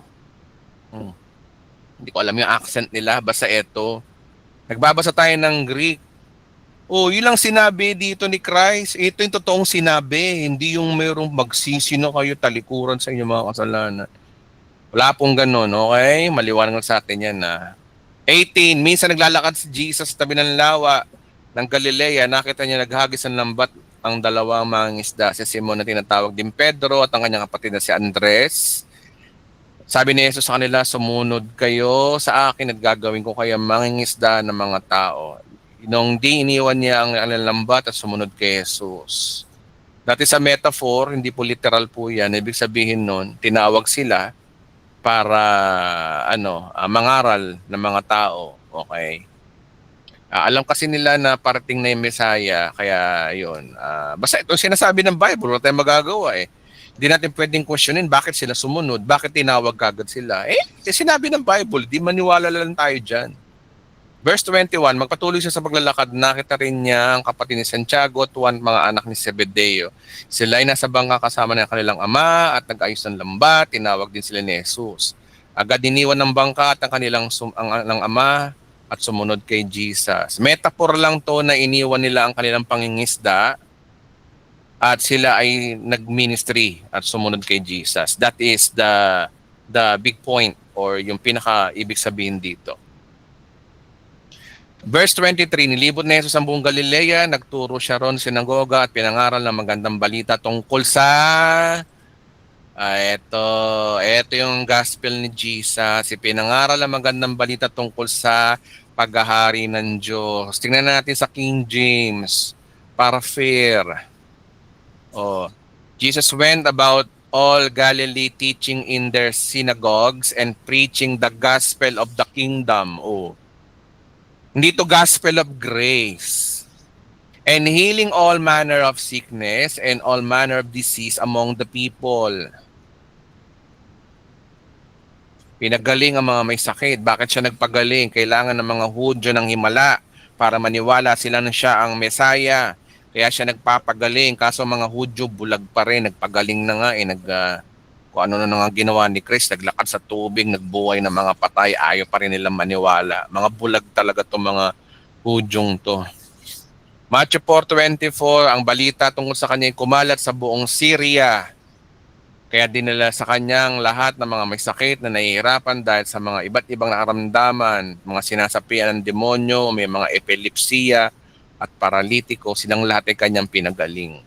Hindi ko alam yung accent nila. Basta ito. Nagbabasa tayo ng Greek. Oh, yun lang sinabi dito ni Christ. Ito yung totoong sinabi. Hindi yung mayroong magsisino kayo talikuran sa inyong mga kasalanan. Wala pong ganun, okay? Maliwanag sa atin yan na 18, minsan naglalakad si Jesus sa tabi ng lawa ng Galilea. Nakita niya naghagis ng lambat ang dalawang mangingisda, si Simon na tinatawag din Pedro at ang kanyang kapatid na si Andres. Sabi ni Jesus sa kanila, sumunod kayo sa akin at gagawin ko kayo mangingisda ng mga tao. Nung di iniwan niya ang lambat at sumunod kay Jesus. That is a metaphor, hindi po literal po yan. Ibig sabihin nun, tinawag sila para mangaral ng mga tao. Okay? Alam kasi nila na parating na yung Messiah, kaya yun. Basta ito sinasabi ng Bible, wala tayong magagawa eh. Hindi natin pwedeng questionin bakit sila sumunod, bakit tinawag kagad sila. Sinabi ng Bible, di maniwala lang tayo dyan. Verse 21, magpatuloy siya sa paglalakad, nakita rin niya ang kapatid ni Santiago at mga anak ni Zebedeo. Sila ay nasa bangka kasama ng kanilang ama at nag-ayos ng lambat, tinawag din sila ni Jesus. Agad iniwan ng bangka at ang kanilang ng ama at sumunod kay Jesus. Metaphor lang to na iniwan nila ang kanilang pangingisda at sila ay nag-ministry at sumunod kay Jesus. That is the big point or yung pinaka-ibig sabihin dito. Verse 23, nilibot na Jesus ang buong Galilea, nagturo siya ron sa sinagoga at pinangaral ng magandang balita tungkol sa ito yung gospel ni Jesus. Pinangaral ang magandang balita tungkol sa paghahari ng Diyos. Tingnan natin sa King James, para fair. Jesus went about all Galilee teaching in their synagogues and preaching the gospel of the kingdom. Hindi to gospel of grace. And healing all manner of sickness and all manner of disease among the people. Pinagaling ang mga may sakit. Bakit siya nagpagaling? Kailangan ng mga Hudyo ng himala para maniwala sila na siya ang Mesaya. Kaya siya nagpapagaling. Kaso mga Hudyo bulag pa rin. Nagpagaling na nga. Kung ano na nga ginawa ni Christ. Naglakad sa tubig, nagbuhay ng mga patay. Ayaw pa rin nilang maniwala. Mga bulag talaga itong mga Hudyong to. Matthew 4:24, ang balita tungkol sa kanya kumalat sa buong Syria. Kaya dinala sa kanyang lahat ng mga may sakit na nahihirapan dahil sa mga iba't ibang nakaramdaman, mga sinasapian ng demonyo, may mga epilepsiya at paralitiko, silang lahat ay kanyang pinagaling.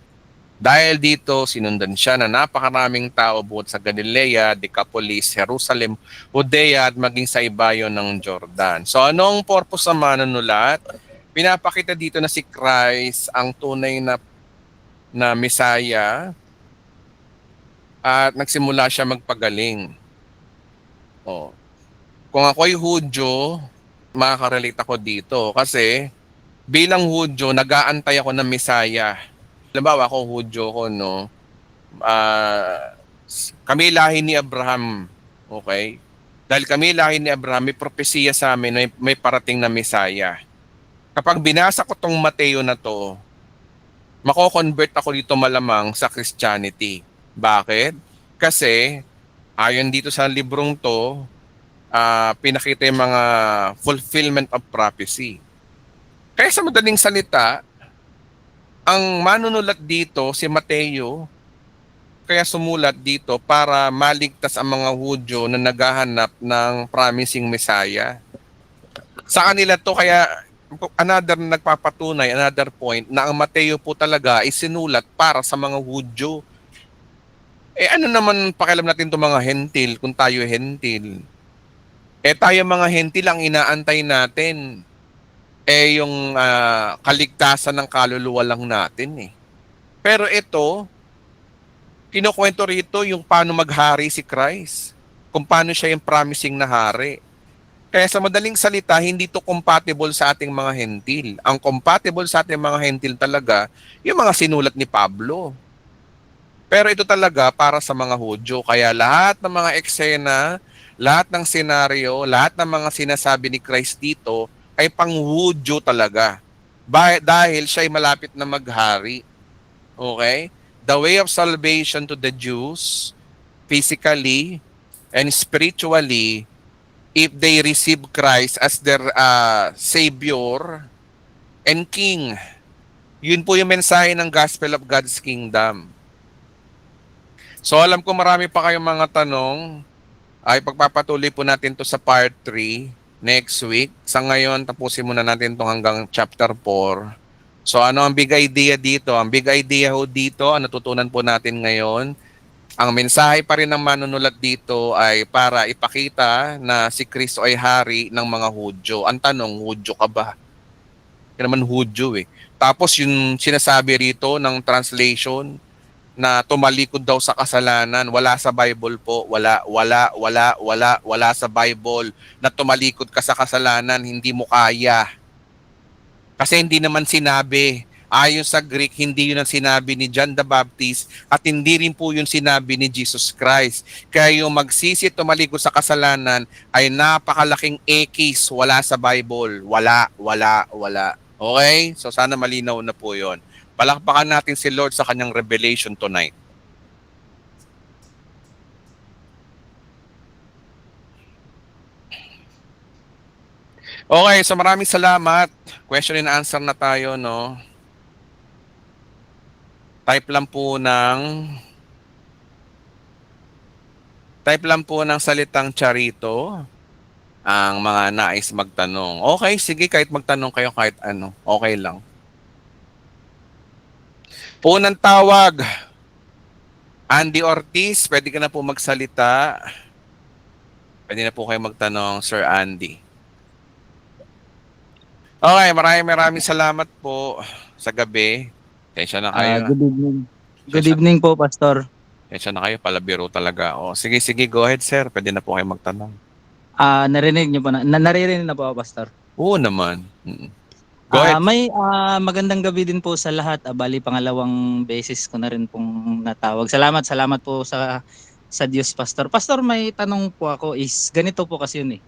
Dahil dito, sinundan siya na napakaraming tao buot sa Galilea, Decapolis, Jerusalem, Judea at maging sa ibayo ng Jordan. So anong purpose sa manunulat? Pinapakita dito na si Christ ang tunay na Messiah at nagsimula siya magpagaling. Kung ako'y Hudyo, makakarelate ako dito kasi bilang Hudyo, nag-aantay ako ng Messiah. Halimbawa ako Hudyo ko, no? Kami lahi ni Abraham, okay? Dahil kami lahi ni Abraham, may propesiya sa amin, may parating na Messiah. Kapag binasa ko tong Mateo na to, mako-convert ako dito malamang sa Christianity. Bakit? Kasi ayon dito sa librong to, pinakita yung mga fulfillment of prophecy. Kaya sa madaling salita, ang manunulat dito si Mateo, kaya sumulat dito para maligtas ang mga Hudyo na naghahanap ng promising Messiah. Sa kanila to kaya another point na ang Mateo po talaga ay sinulat para sa mga Hudyo. Ano naman pakialam natin itong mga hentil kung tayo hentil? Tayo mga hentil ang inaantay natin. Yung kaligtasan ng kaluluwa lang natin. Pero ito, kinukwento rito yung paano maghari si Christ. Kung paano siya yung promising na hari. Kaya sa madaling salita, hindi to compatible sa ating mga hentil. Ang compatible sa ating mga hentil talaga, yung mga sinulat ni Pablo. Pero ito talaga para sa mga Hudyo. Kaya lahat ng mga eksena, lahat ng senaryo, lahat ng mga sinasabi ni Christ dito ay pang-Hudyo talaga. Dahil siya ay malapit na maghari. Okay? The way of salvation to the Jews, physically and spiritually, if they receive Christ as their Savior and King. Yun po yung mensahe ng Gospel of God's Kingdom. So alam ko marami pa kayong mga tanong. Ay pagpapatuloy po natin to sa part 3 next week. Sa ngayon, tapusin muna natin to hanggang chapter 4. So ano ang big idea dito? Ang big idea ho dito, ang natutunan po natin ngayon, ang mensahe pa rin ng manunulat dito ay para ipakita na si Kristo ay hari ng mga Hudyo. Ang tanong, Hudyo ka ba? Hindi naman Hudyo eh. Tapos yung sinasabi rito ng translation na tumalikod daw sa kasalanan, wala sa Bible po. Wala sa Bible na tumalikod ka sa kasalanan, hindi mo kaya. Kasi hindi naman sinabi. Ayon sa Greek, hindi yun ang sinabi ni John the Baptist at hindi rin po yun sinabi ni Jesus Christ. Kaya yung magsisi tumalikod sa kasalanan ay napakalaking ekis, wala sa Bible. Wala. Okay? So sana malinaw na po yun. Palakpakan natin si Lord sa kanyang revelation tonight. Okay, so maraming salamat. Question and answer na tayo, no? Type lang po ng salitang charito ang mga nais magtanong. Okay, sige, kahit magtanong kayo kahit ano. Okay lang. Unang tawag, Andy Ortiz, pwede ka na po magsalita. Pwede na po kayo magtanong, Sir Andy. Okay, maraming salamat po sa gabi. Tensya na kayo. Good evening. Good evening po, Pastor. Tensya na kayo, palabiro talaga. O, sige, go ahead, sir. Pwede na po kayo magtanong. Narinig niyo po naririnig na po, Pastor. Oo naman. Go ahead. May magandang gabi din po sa lahat. Bali, pangalawang beses ko na rin pong natawag. Salamat po sa Diyos, Pastor. Pastor, may tanong po ako is, ganito po kasi yun eh.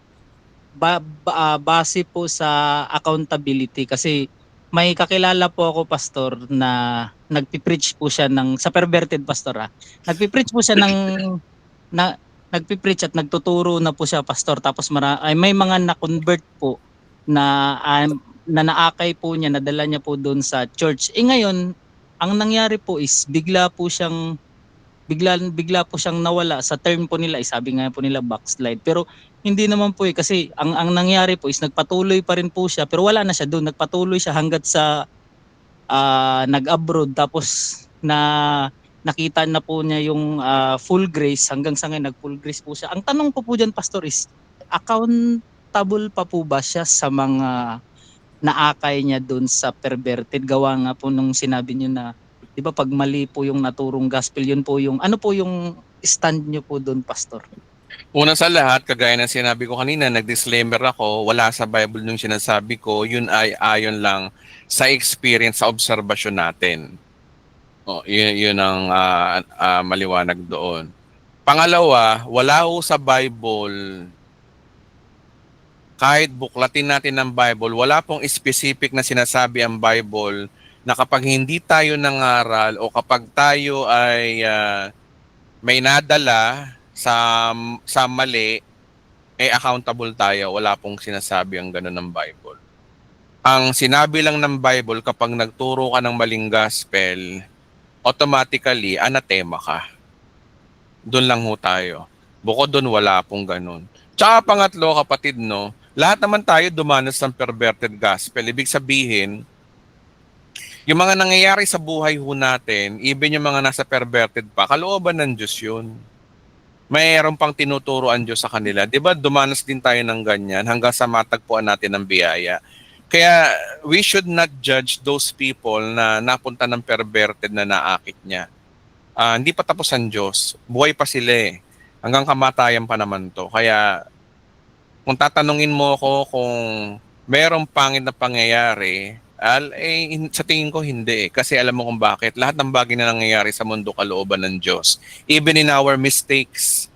Base po sa accountability kasi may kakilala po ako, Pastor, na nagpipreach po siya sa perverted, Pastor. Nagpipreach po siya nagpipreach at nagtuturo na po siya, Pastor. Tapos may mga na-convert po na naakay po niya, nadala niya po doon sa church. Ngayon, ang nangyari po is bigla po siyang nawala sa term po nila. Sabi nga po nila backslide. Pero hindi naman po kasi ang nangyari po is nagpatuloy pa rin po siya pero wala na siya doon. Nagpatuloy siya hanggat sa nag-abroad tapos nakita na po niya yung full grace hanggang sa ngayon nag-full grace po siya. Ang tanong ko po diyan, Pastor, is accountable pa po ba siya sa mga naakay niya doon sa perverted? Gawa nga po nung sinabi niyo na 'di ba pag mali po yung naturong gospel, yun po yung ano po yung stand niyo po doon, Pastor? Una sa lahat, kagaya ng sinabi ko kanina, nag-disclaimer ako, wala sa Bible yung sinasabi ko, yun ay ayon lang sa experience, sa obserbasyon natin. Yun ang maliwanag doon. Pangalawa, wala ho sa Bible, kahit buklatin natin ng Bible, wala pong specific na sinasabi ang Bible na kapag hindi tayo nangaral o kapag tayo ay may nadala sa mali, accountable tayo. Wala pong sinasabi ang gano'n ng Bible. Ang sinabi lang ng Bible, kapag nagturo ka ng maling gospel, automatically, anathema ka. Doon lang ho tayo. Bukod doon, wala pong gano'n. Tsaka pangatlo, kapatid, no, lahat naman tayo dumanas ng perverted gospel. Ibig sabihin, yung mga nangyayari sa buhay ho natin, even yung mga nasa perverted pa, kalooban ng Diyos yun. Mayroon pang tinuturo ang Diyos sa kanila. Di ba dumanas din tayo ng ganyan hanggang sa matagpuan natin ng biyaya. Kaya we should not judge those people na napunta ng perverted na naakit niya. Hindi pa tapos ang Diyos. Buhay pa sila eh. Hanggang kamatayan pa naman to. Kaya kung tatanungin mo ako kung mayroong pangit na pangyayari, sa tingin ko hindi eh. Kasi alam mo kung bakit. Lahat ng bagay na nangyayari sa mundo kalooban ng Diyos. Even in our mistakes.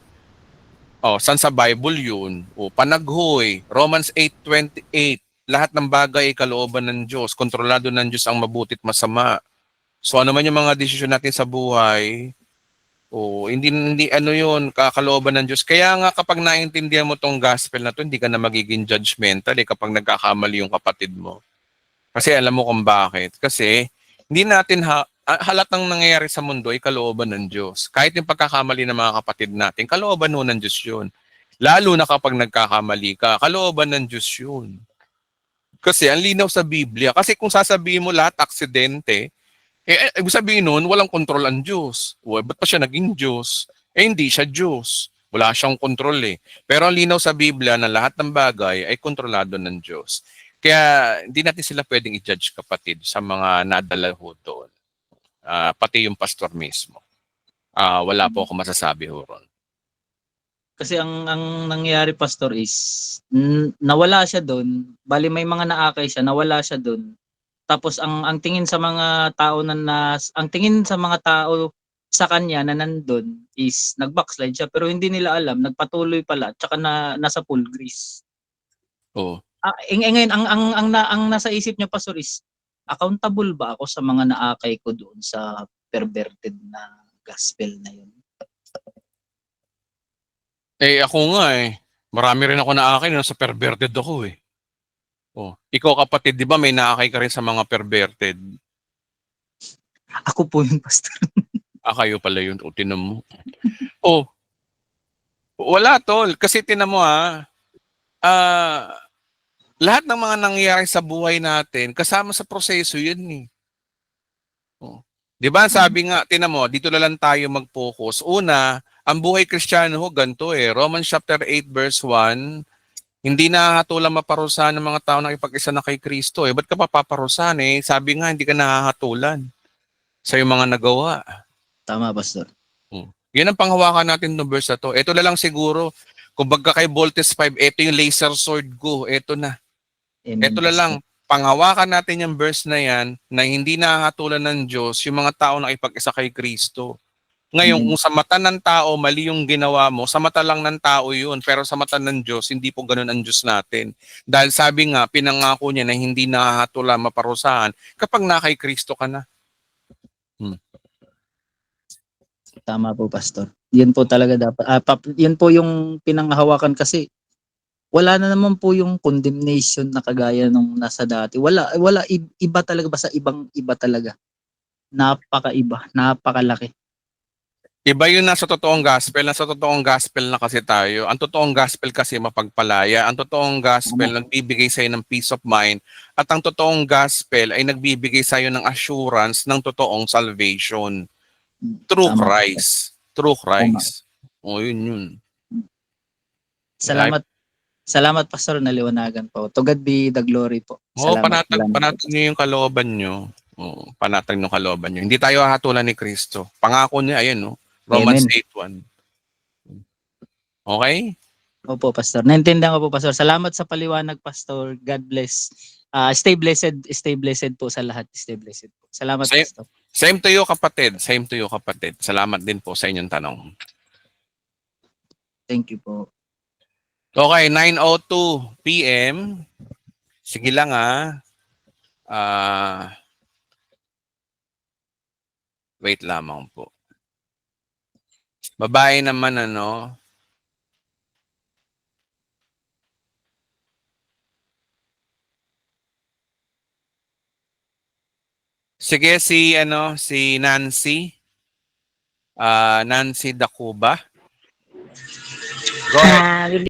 Saan sa Bible yun? Panaghoy. Romans 8:28. Lahat ng bagay ay kalooban ng Diyos. Kontrolado ng Diyos ang mabuti at masama. So ano man yung mga desisyon natin sa buhay, O hindi ano 'yun, kalooban ng Diyos. Kaya nga kapag naintindihan mo tong gospel na 'to, hindi ka na magiging judgmental kapag nagkakamali yung kapatid mo. Kasi alam mo kung bakit. Kasi hindi natin halatang nangyayari sa mundo ay kalooban ng Diyos. Kahit yung pagkakamali ng mga kapatid natin, kalooban ho ng Diyos 'yun. Lalo na kapag nagkakamali ka, kalooban ng Diyos 'yun. Kasi ang linaw sa Biblia. Kasi kung sasabihin mo lahat aksidente, ibig sabihin nun, walang kontrol ang Diyos. Ba't pa siya naging Diyos? Hindi siya Diyos. Wala siyang kontrol eh. Pero ang linaw sa Biblia na lahat ng bagay ay kontrolado ng Diyos. Kaya hindi natin sila pwedeng i-judge kapatid sa mga nadala ho doon. Pati yung pastor mismo. Wala po ako masasabi ho ron. Kasi ang nangyari pastor is nawala siya doon. Bali may mga naakay siya, nawala siya doon. Tapos ang tingin sa mga tao ang tingin sa mga tao sa kanya na nandun is nag-backslide siya pero hindi nila alam, nagpatuloy pala tsaka nasa full grace. Oo. Ngayon ang nasa isip niya pastor is accountable ba ako sa mga naakay ko doon sa perverted na gospel na yun? Ako nga marami rin ako naakay na sa perverted ako eh. Ikaw kapatid, di ba may naakay ka rin sa mga perverted? Ako po yun, pastor. Kayo pala yun. Tinan mo. Wala tol. Kasi tinan mo lahat ng mga nangyayari sa buhay natin, kasama sa proseso yun eh. Di ba sabi nga, tinan mo, dito na lang tayo mag-focus. Una, ang buhay Kristiyano ho, ganito Romans chapter 8 verse 1, hindi nakahatulan maparusahan ng mga tao na ipag-isa na kay Kristo Ba't ka papaparusahan Sabi nga, hindi ka nakahatulan sa iyong mga nagawa. Tama, pastor. Yan ang panghawakan natin ng verse na to. Ito na lang siguro, kung baga kay Voltes 5, ito yung laser sword ko, ito na. Amen, Ito na lang, panghawakan natin yung verse na yan, na hindi nakahatulan ng Diyos yung mga tao na ipag-isa kay Kristo. Ngayon, kung sa mata ng tao, mali yung ginawa mo, sa mata lang ng tao yun. Pero sa mata ng Diyos, hindi po ganun ang Diyos natin. Dahil sabi nga, pinangako niya na hindi nakahatulan maparusahan kapag na kay Kristo ka na. Tama po, pastor. Yan po talaga dapat. Yan po yung pinanghahawakan kasi wala na naman po yung condemnation na kagaya nung nasa dati. Wala iba talaga, basta iba talaga. Napakaiba, napakalaki. Iba yun nasa totoong gospel. Nasa totoong gospel na kasi tayo. Ang totoong gospel kasi mapagpalaya. Ang totoong gospel nagbibigay sa'yo ng peace of mind. At ang totoong gospel ay nagbibigay sa'yo ng assurance ng totoong salvation. Through Christ. Through Christ. Yun. Salamat pastor, naliwanagan po. To God be the glory po. Panatag niyo yung kalooban niyo. Panatag ng kalooban niyo. Hindi tayo hahatulan ni Kristo. Pangako niya, ayan Romans 8:1. Okay? Opo, pastor. Naintindihan ko po, pastor. Salamat sa paliwanag, pastor. God bless. Stay blessed po sa lahat. Stay blessed po. Salamat, pastor. Same to you, kapatid. Same to you, kapatid. Salamat din po sa inyong tanong. Thank you po. Okay, 9:02 p.m. Sige lang wait lamang po. Babae naman Sige si Nancy. Nancy Dacuba. Go ahead.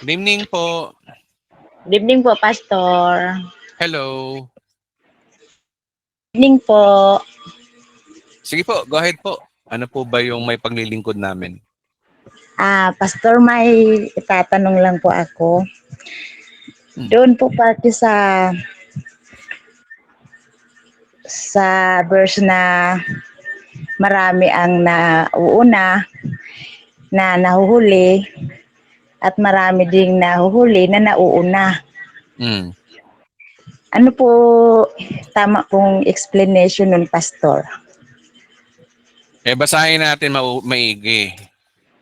Good evening po. Good evening po, Pastor. Hello. Good evening po. Sige po, go ahead po. Ano po ba yung may paglilingkod namin? Pastor, may itatanong lang po ako. Doon po pati sa verse na marami ang nauuna na nahuhuli at marami ding nahuhuli na nauuna. Ano po tama pong explanation nun, Pastor? Basahin natin maigi.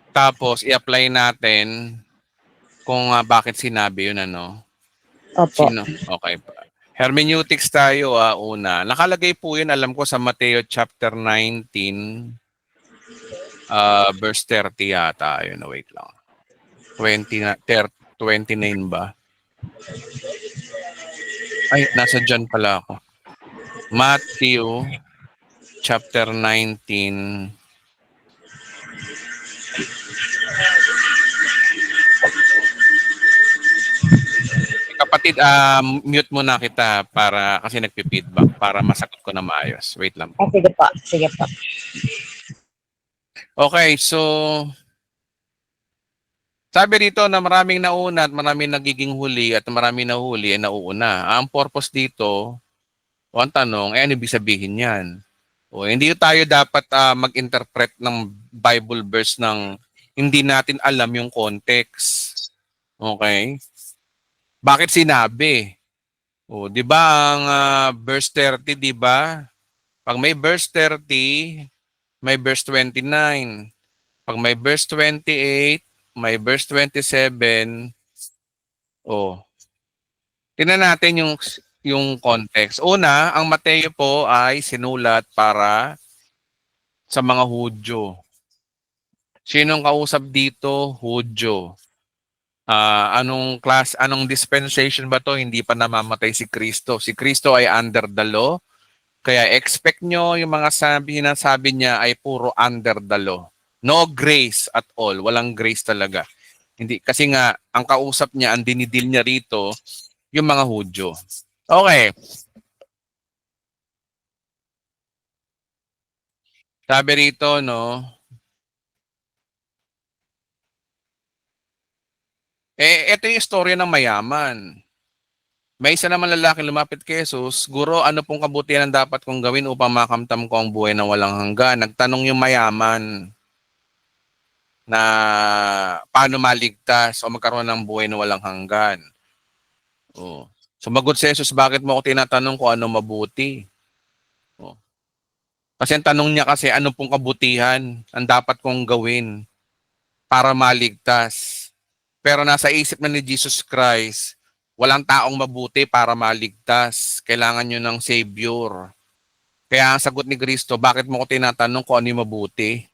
Tapos i-apply natin kung bakit sinabi yun Opo. Okay. Hermeneutics tayo una. Nakalagay po yun, alam ko, sa Mateo chapter 19 verse 30 yata. Ayun, wait lang. 29 ba? Ay, nasa dyan pala ako. Matthew chapter 19. Kapatid, mute muna kita para kasi nagpi-feedback para masagot ko na maayos. Wait lang. Sige po, sige po. Okay, so sabi dito na maraming nauna at maraming nagiging huli at maraming nahuli ay nauuna. Ang purpose dito, o ang tanong, ano ibig sabihin yan? O, hindi tayo dapat mag-interpret ng Bible verse ng hindi natin alam yung context. Okay? Bakit sinabi? O, 'di ba ang verse 30, 'di ba? Pag may verse 30, may verse 29. Pag may verse 28, may verse 27. Oh, tingnan natin yung context. Una, ang Mateo po ay sinulat para sa mga Hudyo. Sinong kausap dito? Hudyo. Anong dispensation ba to? Hindi pa namamatay si Kristo. Si Kristo ay under the law. Kaya expect nyo yung mga sinasabi niya ay puro under the law. No grace at all. Walang grace talaga. Hindi, kasi nga, ang kausap niya, ang dinidil niya rito, yung mga Hudyo. Okay. Sabi rito, no, ito yung istorya ng mayaman. May isa naman lalaki lumapit kay Jesus, Guro, ano pong kabutihan ang dapat kong gawin upang makamtam ko ang buhay na walang hanggan? Nagtanong yung mayaman na paano maligtas o magkaroon ng buhay na walang hanggan. Oh. Sumagot si Jesus, bakit mo ako tinatanong kung ano mabuti? Oh. Kasi ang tanong niya kasi, ano pong kabutihan ang dapat kong gawin para maligtas? Pero nasa isip na ni Jesus Christ, walang taong mabuti para maligtas. Kailangan nyo ng Savior. Kaya ang sagot ni Kristo, bakit mo ko tinatanong kung ano yung mabuti?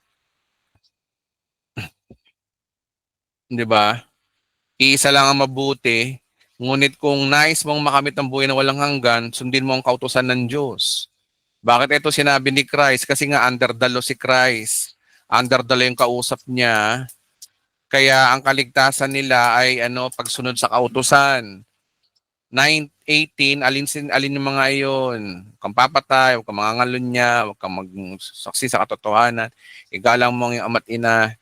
Di ba? Iisa lang ang mabuti. Ngunit kung nais mong makamit ang buhay na walang hanggan, sundin mo ang kautusan ng Diyos. Bakit ito sinabi ni Christ? Kasi nga under the law si Christ. Under the law yung kausap niya. Kaya ang kaligtasan nila ay pagsunod sa kautusan. 9:18, alin yung mga iyon? Huwag kang papatay, huwag kang mangangalunya, huwag kang magsaksi sa katotohanan, igalang mo ang iyong ama't ina.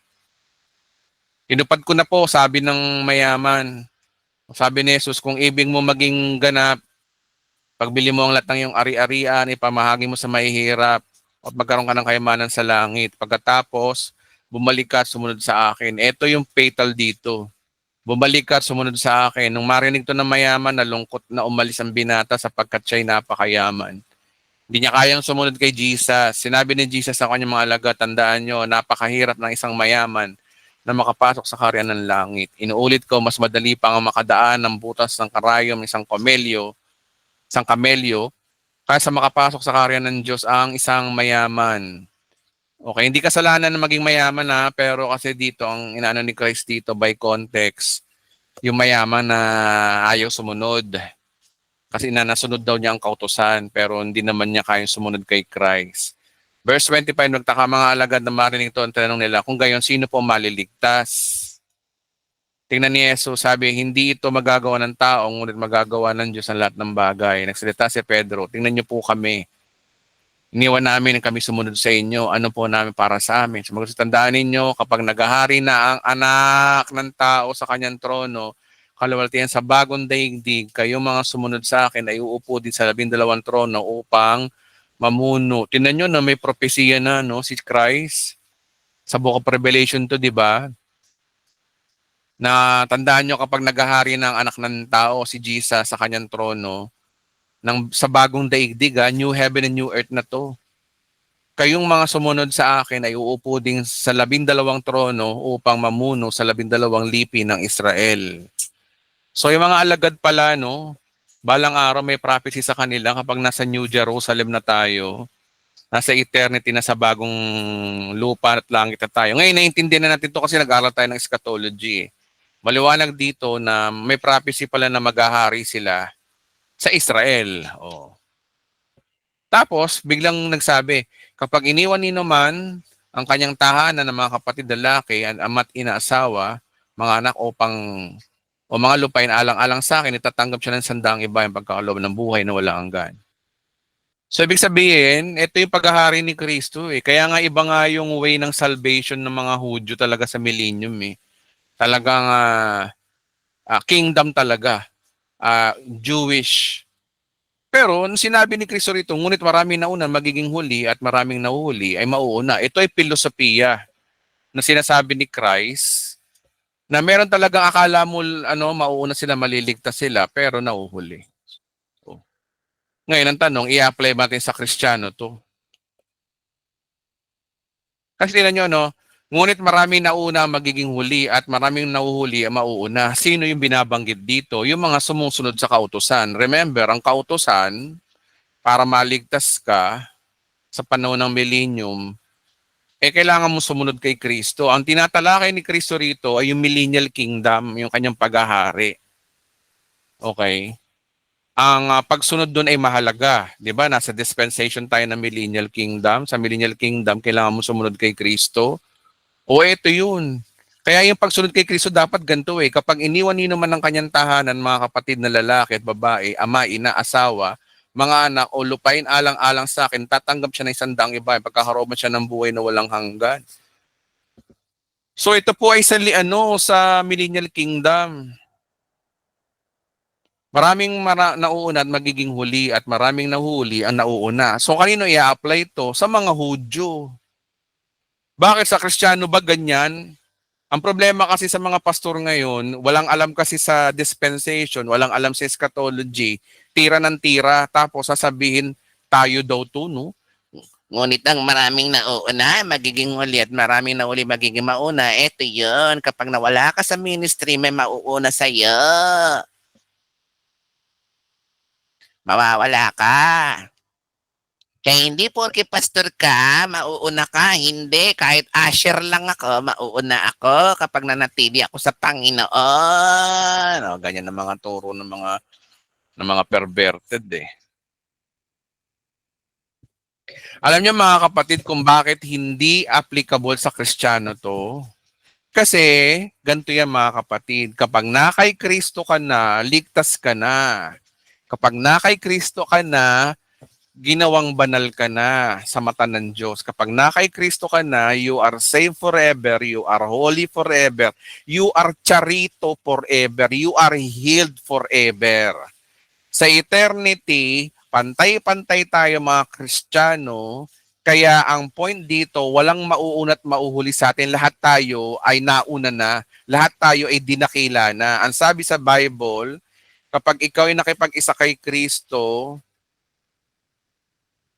Tinupad ko na po, sabi ng mayaman. Sabi ni Jesus, kung ibig mo maging ganap, pagbili mo ang lahat ng iyong ari-arian, ipamahagi mo sa mahihirap, at magkaroon ka ng kayamanan sa langit. Pagkatapos, bumalik ka at sumunod sa akin. Ito yung fatal dito. Bumalik ka at sumunod sa akin. Nung marinig to ng mayaman, nalungkot na umalis ang binata sapagkat siya'y napakayaman. Hindi niya kayang sumunod kay Jesus. Sinabi ni Jesus sa kanyang mga alagad, tandaan nyo, napakahirap ng isang mayaman na makapasok sa kaharian ng langit. Inuulit ko, mas madali pa ang makadaan ng butas ng karayom ng isang kamelyo, kaysa makapasok sa kaharian ng Diyos ang isang mayaman. Okay, hindi kasalanan na maging mayaman pero kasi dito, ang inaano ni Christ dito by context, yung mayaman na ayaw sumunod. Kasi nasunod daw niya ang kautusan, pero hindi naman niya kayang sumunod kay Christ. Verse 25, nagtaka mga alagad na marinig ito, ang tanong nila, kung gayon, sino po maliligtas? Tingnan ni Jesus, sabi, hindi ito magagawa ng tao, ngunit magagawa ng Diyos ang lahat ng bagay. Nagsalita si Pedro, tingnan niyo po kami. Iniwan namin kami sumunod sa inyo. Ano po namin para sa amin? Sumagot, tandaan ninyo, kapag naghahari na ang anak ng tao sa kanyang trono, kaluwalhatian sa bagong daigdig, kayong mga sumunod sa akin ay uupo din sa 12 trono upang mamuno. Tingnan nyo na may propesya na si Christ. Sa Book of Revelation to, di ba? Na tandaan nyo kapag naghahari ng anak ng tao, si Jesus sa kanyang trono, sa bagong daigdig, new heaven and new earth na to. Kayong mga sumunod sa akin ay uupo din sa 12 trono upang mamuno sa 12 lipi ng Israel. So yung mga alagad pala, balang araw may prophecy sa kanila kapag nasa New Jerusalem na tayo, Nasa eternity na sa bagong lupa at langit na tayo. Ngayon, naiintindihan na natin ito kasi nag-aaral tayo ng eschatology. Maliwanag dito na may prophecy pala na maghahari sila sa Israel. Oh. Tapos, biglang nagsabi, kapag iniwan ni naman ang kanyang tahanan ng mga kapatid lalaki at ama't inaasawa, mga anak o mga lupain alang-alang sa akin, itatanggap siya ng sandaang iba yung pagkakaloob ng buhay na walang hanggan. So, ibig sabihin, ito yung paghahari ni Kristo eh. Kaya nga iba nga yung way ng salvation ng mga Hudyo talaga sa millennium eh. Talagang kingdom talaga. Jewish. Pero, nung sinabi ni Kristo rito, ngunit maraming nauna magiging huli at maraming nahuhuli ay mauuna. Ito ay filosofiya na sinasabi ni Christ na meron talagang akala mo mauuna sila, maliligtas sila, pero nauhuli. Ngayon, ang tanong, i-apply natin sa Kristiyano to. Kasi tingnan nyo, no? Ngunit maraming nauna magiging huli at maraming nahuhuli ang mauuna. Sino yung binabanggit dito? Yung mga sumusunod sa kautusan. Remember, ang kautusan, para maligtas ka sa panahon ng millennium, kailangan mo sumunod kay Kristo. Ang tinatalakay ni Kristo rito ay yung millennial kingdom, yung kanyang paghahari. Okay? Ang pagsunod doon ay mahalaga. Di ba? Nasa dispensation tayo ng millennial kingdom. Sa millennial kingdom, kailangan mo sumunod kay Kristo. O ito yun. Kaya yung pagsunod kay Kristo dapat ganito eh. Kapag iniwan niyo naman ng kanyang tahanan, mga kapatid na lalaki at babae, ama, ina, asawa, mga anak o lupain alang-alang sa akin, tatanggap siya ng sandaang iba. Pagkakaroon siya ng buhay na walang hanggan. So ito po ay sa millennial kingdom. Maraming nauuna at magiging huli at maraming nahuhuli ang nauuna. So kanino i-apply ito? Sa mga Hudyo. Bakit sa Kristiyano ba ganyan? Ang problema kasi sa mga pastor ngayon, walang alam kasi sa dispensation, walang alam sa eschatology, tira ng tira, tapos sasabihin tayo daw to, no? Ngunit ang maraming nauuna, magiging huli at maraming nahuli magiging mauna. Ito yun, kapag nawala ka sa ministry, may mauuna sa'yo. Mawawala ka. Kaya hindi porke pastor ka, mauuna ka. Hindi, kahit usher lang ako, mauuna ako kapag nanatili ako sa Panginoon. O, ganyan ang mga turo ng mga perverted eh. Alam niyo mga kapatid kung bakit hindi applicable sa Kristiyano to? Kasi, ganito yan mga kapatid, kapag nakay Kristo ka na, ligtas ka na. Kapag nakay Kristo ka na, ginawang banal ka na sa mata ng Diyos. Kapag nakay Kristo ka na, you are saved forever, you are holy forever, you are charito forever, you are healed forever. Sa eternity, pantay-pantay tayo mga Kristiyano, kaya ang point dito, walang mauuna at mauhuli sa atin. Lahat tayo ay nauna na, lahat tayo ay dinakila na. Ang sabi sa Bible, kapag ikaw ay nakipag-isa kay Kristo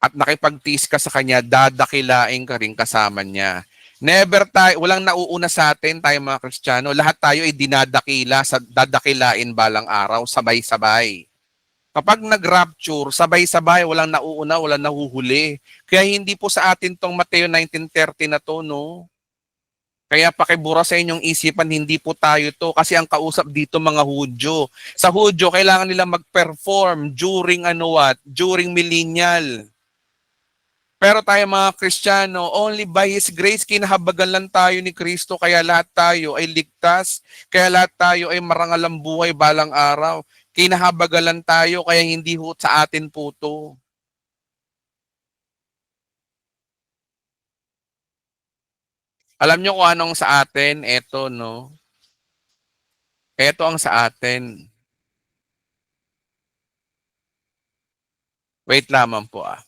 at nakipagtiis ka sa Kanya, dadakilain ka rin kasama Niya. Never tayo, walang nauuna sa atin, tayo mga Kristiyano. Lahat tayo ay dadakilain balang araw, sabay-sabay. Kapag nag-rapture, sabay-sabay, walang nauuna, walang nahuhuli. Kaya hindi po sa atin tong Mateo 19:30 na to, no? Kaya pakibura sa inyong isipan, hindi po tayo to. Kasi ang kausap dito mga Hudyo. Sa Hudyo, kailangan nila mag-perform during during millennial. Pero tayo mga Kristiyano, only by His grace, kinahabagan lang tayo ni Kristo. Kaya lahat tayo ay ligtas. Kaya lahat tayo ay marangal ang buhay balang araw. Kinahabagalan tayo, kaya hindi ho sa atin po to. Alam nyo kung anong sa atin? Ito, no? Ito ang sa atin. Wait lamang po ah.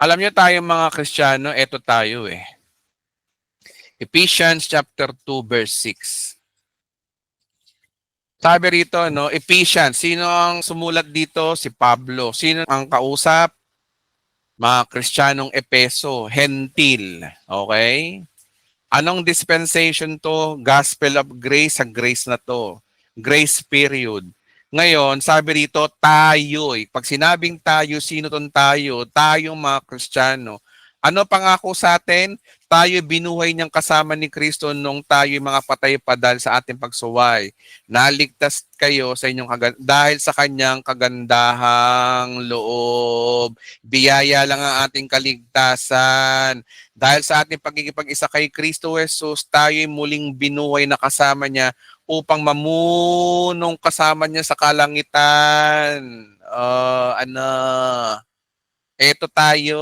Alam nyo tayong mga Kristiyano, ito tayo eh. Ephesians chapter 2 verse 6. Sabi rito, no? Ephesians, sino ang sumulat dito? Si Pablo. Sino ang kausap? Mga Kristiyanong Epeso, Hentil. Okay? Anong dispensation to? Gospel of grace, sa grace na to. Grace period. Ngayon, sabi rito, tayo. Pag sinabing tayo, sino tong tayo? Tayong mga Kristiyano. Ano pangako sa atin? Tayo binuhay niyang kasama ni Kristo nung tayo mga patay pa dahil sa ating pagsuway. Naligtas kayo sa inyong dahil sa kanyang kagandahang loob. Biyaya lang ang ating kaligtasan. Dahil sa ating pagkikipag-isa kay Kristo Jesus, tayo muling binuhay na kasama niya upang mamunong kasama niya sa kalangitan. Ano? Eto tayo.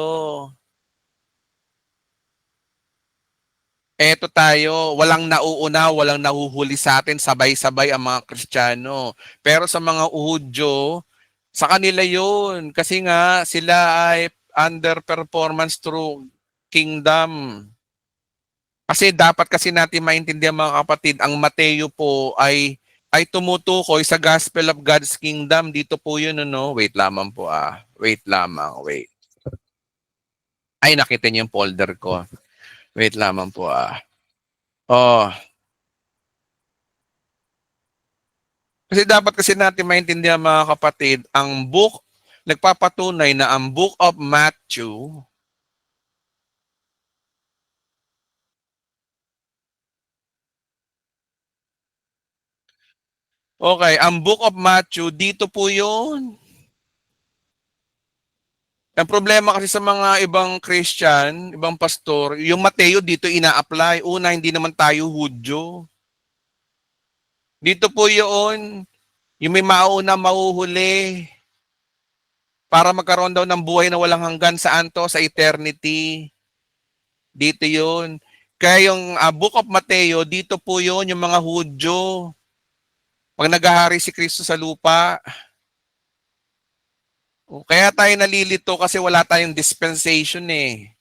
Eto tayo, walang nauuna, walang nahuhuli sa atin, sabay-sabay ang mga Kristiyano. Pero sa mga Uhudyo, sa kanila yun. Kasi nga, sila ay underperformance through kingdom. Kasi dapat kasi natin maintindihan mga kapatid, ang Mateo po ay tumutukoy sa Gospel of God's Kingdom. Dito po yun, ano? Wait lamang po Wait lamang, wait. Ay, nakita niyo yung folder ko. Wait lamang po Oh. Kasi dapat kasi natin maintindihan mga kapatid, ang book, nagpapatunay na ang Book of Matthew, okay, ang Book of Matthew, dito po yun. Ang problema kasi sa mga ibang Christian, ibang pastor, yung Mateo dito ina-apply. Una, hindi naman tayo Hudyo. Dito po yun, yung may mauna mahuhuli para magkaroon daw ng buhay na walang hanggan saan to? Sa eternity. Dito yun. Kaya yung Book of Mateo, dito po yun, yung mga Hudyo. Pag naghahari si Kristo sa lupa, kaya tayo nalilito kasi wala tayong dispensation eh.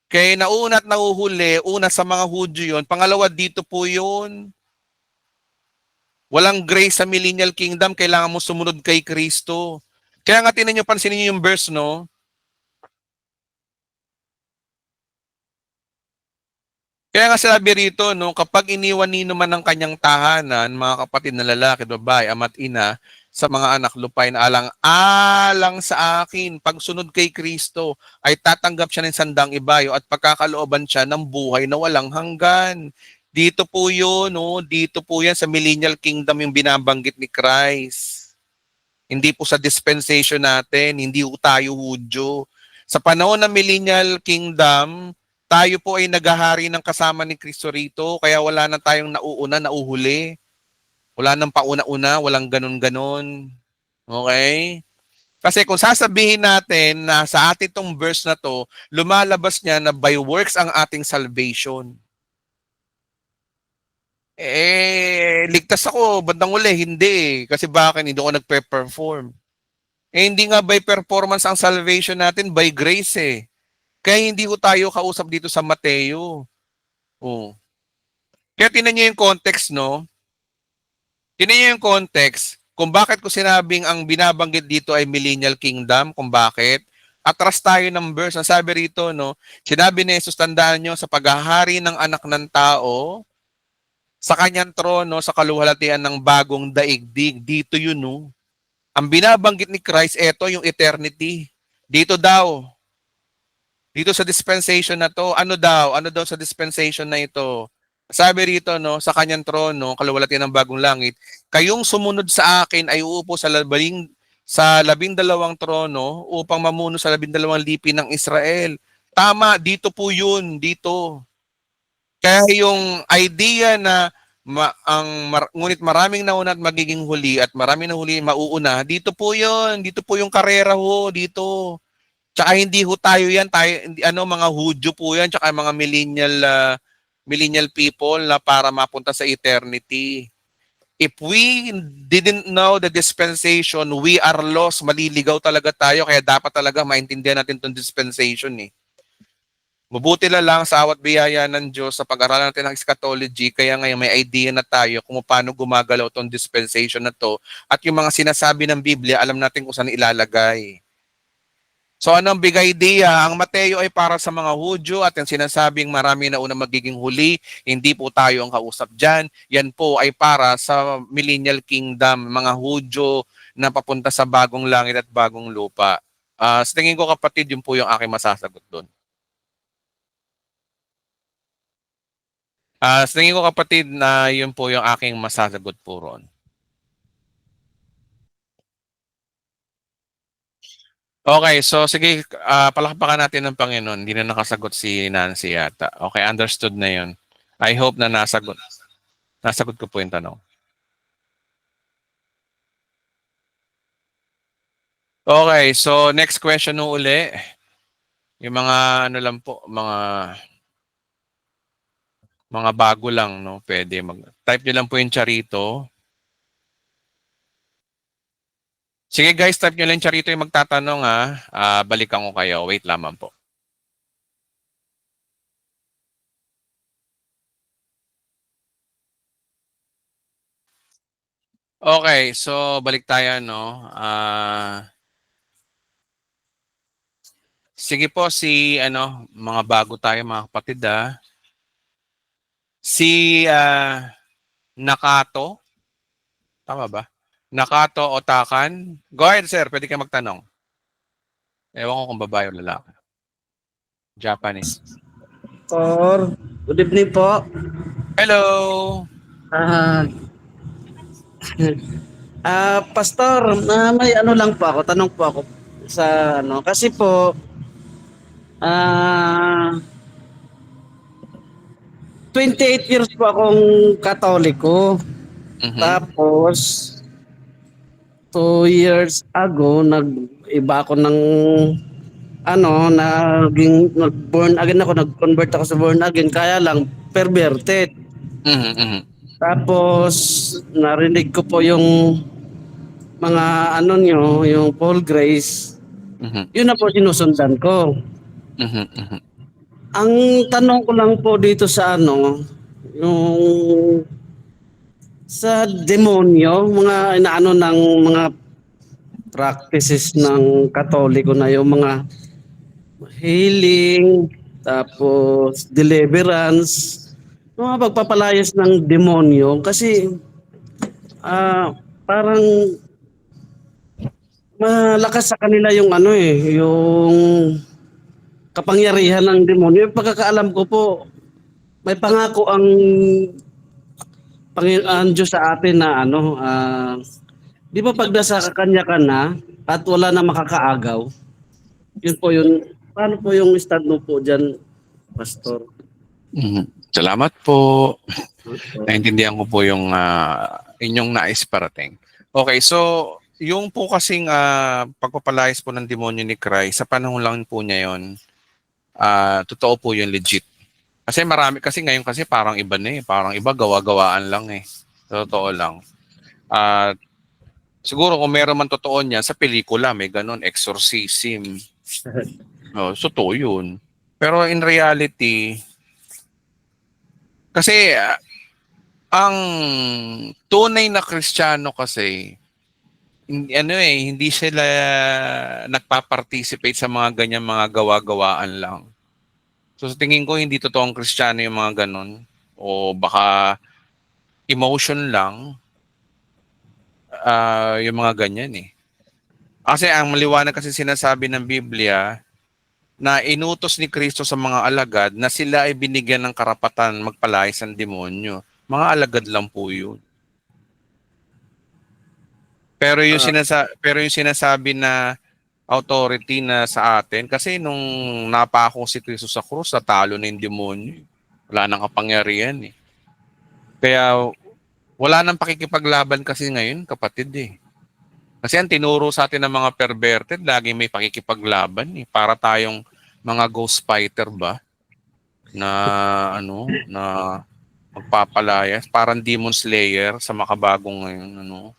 Kaya nauna at nahuhuli, una sa mga Hudyo yun. Pangalawa, dito po yun. Walang grace sa millennial kingdom, kailangan mo sumunod kay Kristo. Kaya nga tinan nyo, pansinin nyo yung verse, no? Kaya nga sabi rito, no, kapag iniwan nino man ang kanyang tahanan, mga kapatid na lalaki, babae, ama't ina, sa mga anak lupain, alang sa akin, pagsunod kay Kristo, ay tatanggap siya ng sandang ibayo at pagkakalooban siya ng buhay na walang hanggan. Dito po yun, no? Dito po yan sa millennial kingdom yung binabanggit ni Christ. Hindi po sa dispensation natin, hindi po tayo Hudyo. Sa panahon ng millennial kingdom, tayo po ay naghahari ng kasama ni Kristo rito, kaya wala na tayong nauuna, nauhuli. Wala nang pauna-una, walang ganun-ganon. Okay? Kasi kung sasabihin natin na sa ating tong verse na to, lumalabas niya na by works ang ating salvation. Ligtas ako, bandang uli, hindi. Kasi bakit hindi ako nagpe-perform? Hindi nga by performance ang salvation natin, by grace eh. Kaya hindi ko tayo kausap dito sa Mateo. Oh. Kaya tinan niyo yung context, no? Tinan niyo yung context kung bakit ko sinabing ang binabanggit dito ay millennial kingdom, kung bakit. Atras tayo ng verse. Ang sabi rito, no? Sinabi ni Jesus, tandaan nyo, sa paghahari ng anak ng tao, sa kanyang trono, sa kaluwalhatian ng bagong daigdig. Dito yun, no? Ang binabanggit ni Christ, eto yung eternity. Dito daw. Dito sa dispensation na to, ano daw sa dispensation na ito? Sabi rito, no, sa kanyang trono, kaluwalhatian ng bagong langit, kayong sumunod sa akin ay uupo sa labindalawang trono upang mamuno sa labindalawang lipi ng Israel. Tama, dito po yun, dito. Kaya yung idea na ngunit maraming nauna at magiging huli at maraming na huli mauuna, dito po yun, dito po yung karera ho, dito. Tsaka hindi ho tayo yan, mga Hudyo po yan, tsaka mga millennial people na para mapunta sa eternity. If we didn't know the dispensation, we are lost, maliligaw talaga tayo, kaya dapat talaga maintindihan natin itong dispensation eh. Mabuti na lang sa awat biyaya ng Diyos sa pag-aralan natin ng eschatology, kaya ngayon may idea na tayo kung paano gumagalaw itong dispensation na to at yung mga sinasabi ng Biblia, alam natin kung saan ilalagay. So anong big idea? Ang Mateo ay para sa mga Hudyo at yung sinasabing marami na unang magiging huli, hindi po tayo ang kausap dyan. Yan po ay para sa Millennial Kingdom, mga Hudyo na papunta sa bagong langit at bagong lupa. Sa tingin ko kapatid, yun po yung aking masasagot doon. Sa tingin ko kapatid na yun po yung aking masasagot po ron. Okay, so sige, palakpakan natin ng Panginoon. Hindi na nakasagot si Nancy yata. Okay, understood na yun. I hope na nasagot ko po yung tanong. Okay, so next question no uli. Yung mga ano lang po, mga bago lang, no? Pwede type nyo lang po yung Charito. Sige guys, type nyo lang yung Charito yung magtatanong ha. Balikan ko kayo. Wait lamang po. Okay, so balik tayo, no? Sige po, mga bago tayo mga kapatid ha. Si Nakato, tama ba? Nakato Otakan. Go ahead sir, pwede kayo magtanong. Ewan ko kung babae o lalaki. Japanese. Good evening po. Hello! Pastor, may ano lang po ako, tanong po ako sa kasi po 28 years po akong Katoliko. Mhm. Tapos 2 years ago nag-iba ako ng nag-born again ako, nag-convert ako sa born again, kaya lang perverted. Mhm, mhm. Tapos narinig ko po yung mga yung Paul Grace. Mhm. Yun na po sinusundan ko. Mhm, mhm. Ang tanong ko lang po dito sa yung sa demonyo, mga inaano ng mga practices ng Katoliko na yung mga healing, tapos deliverance, mga pagpapalayas ng demonyo kasi parang malakas sa kanila yung yung kapangyarihan ng demonyo. Yung pagkakaalam ko po, may pangako ang Panginoon Diyos sa atin na di ba pag nasa kanya ka na at wala na makakaagaw, yun po yun. Paano po yung stand mo po dyan, Pastor? Mhm. Salamat po. Naintindihan ko po yung inyong nais parating. Okay, so yung po kasing pagpapalayas po ng demonyo ni Christ, sa panahon lang po niya yun, totoo po yung legit. Kasi ngayon kasi parang iba na eh. Parang iba gawa-gawaan lang eh. Totoo lang. Siguro kung meron man totoo niya, sa pelikula may ganun, exorcism. Totoo yun. Pero in reality, kasi ang tunay na Kristiyano kasi, hindi sila nagpa-participate sa mga ganyan mga gawa-gawaan lang. So sa tingin ko hindi totoong Kristiyano yung mga ganun, o baka emotion lang yung mga ganyan eh. Kasi ang maliwanag kasi sinasabi ng Biblia na inutos ni Kristo sa mga alagad na sila ay binigyan ng karapatan magpalayas ng demonyo. Mga alagad lang po yun. Pero yung sinasabi na authority na sa atin, kasi nung napako si Kristo sa krus, natalo na yung demonyo. Wala nang kapangyarihan eh. Kaya wala nang pakikipaglaban kasi ngayon, kapatid eh. Kasi ang tinuro sa atin ng mga perverted, lagi may pakikipaglaban eh. Para tayong mga ghost fighter ba? Na na magpapalayas. Parang Demon Slayer sa makabagong ngayon.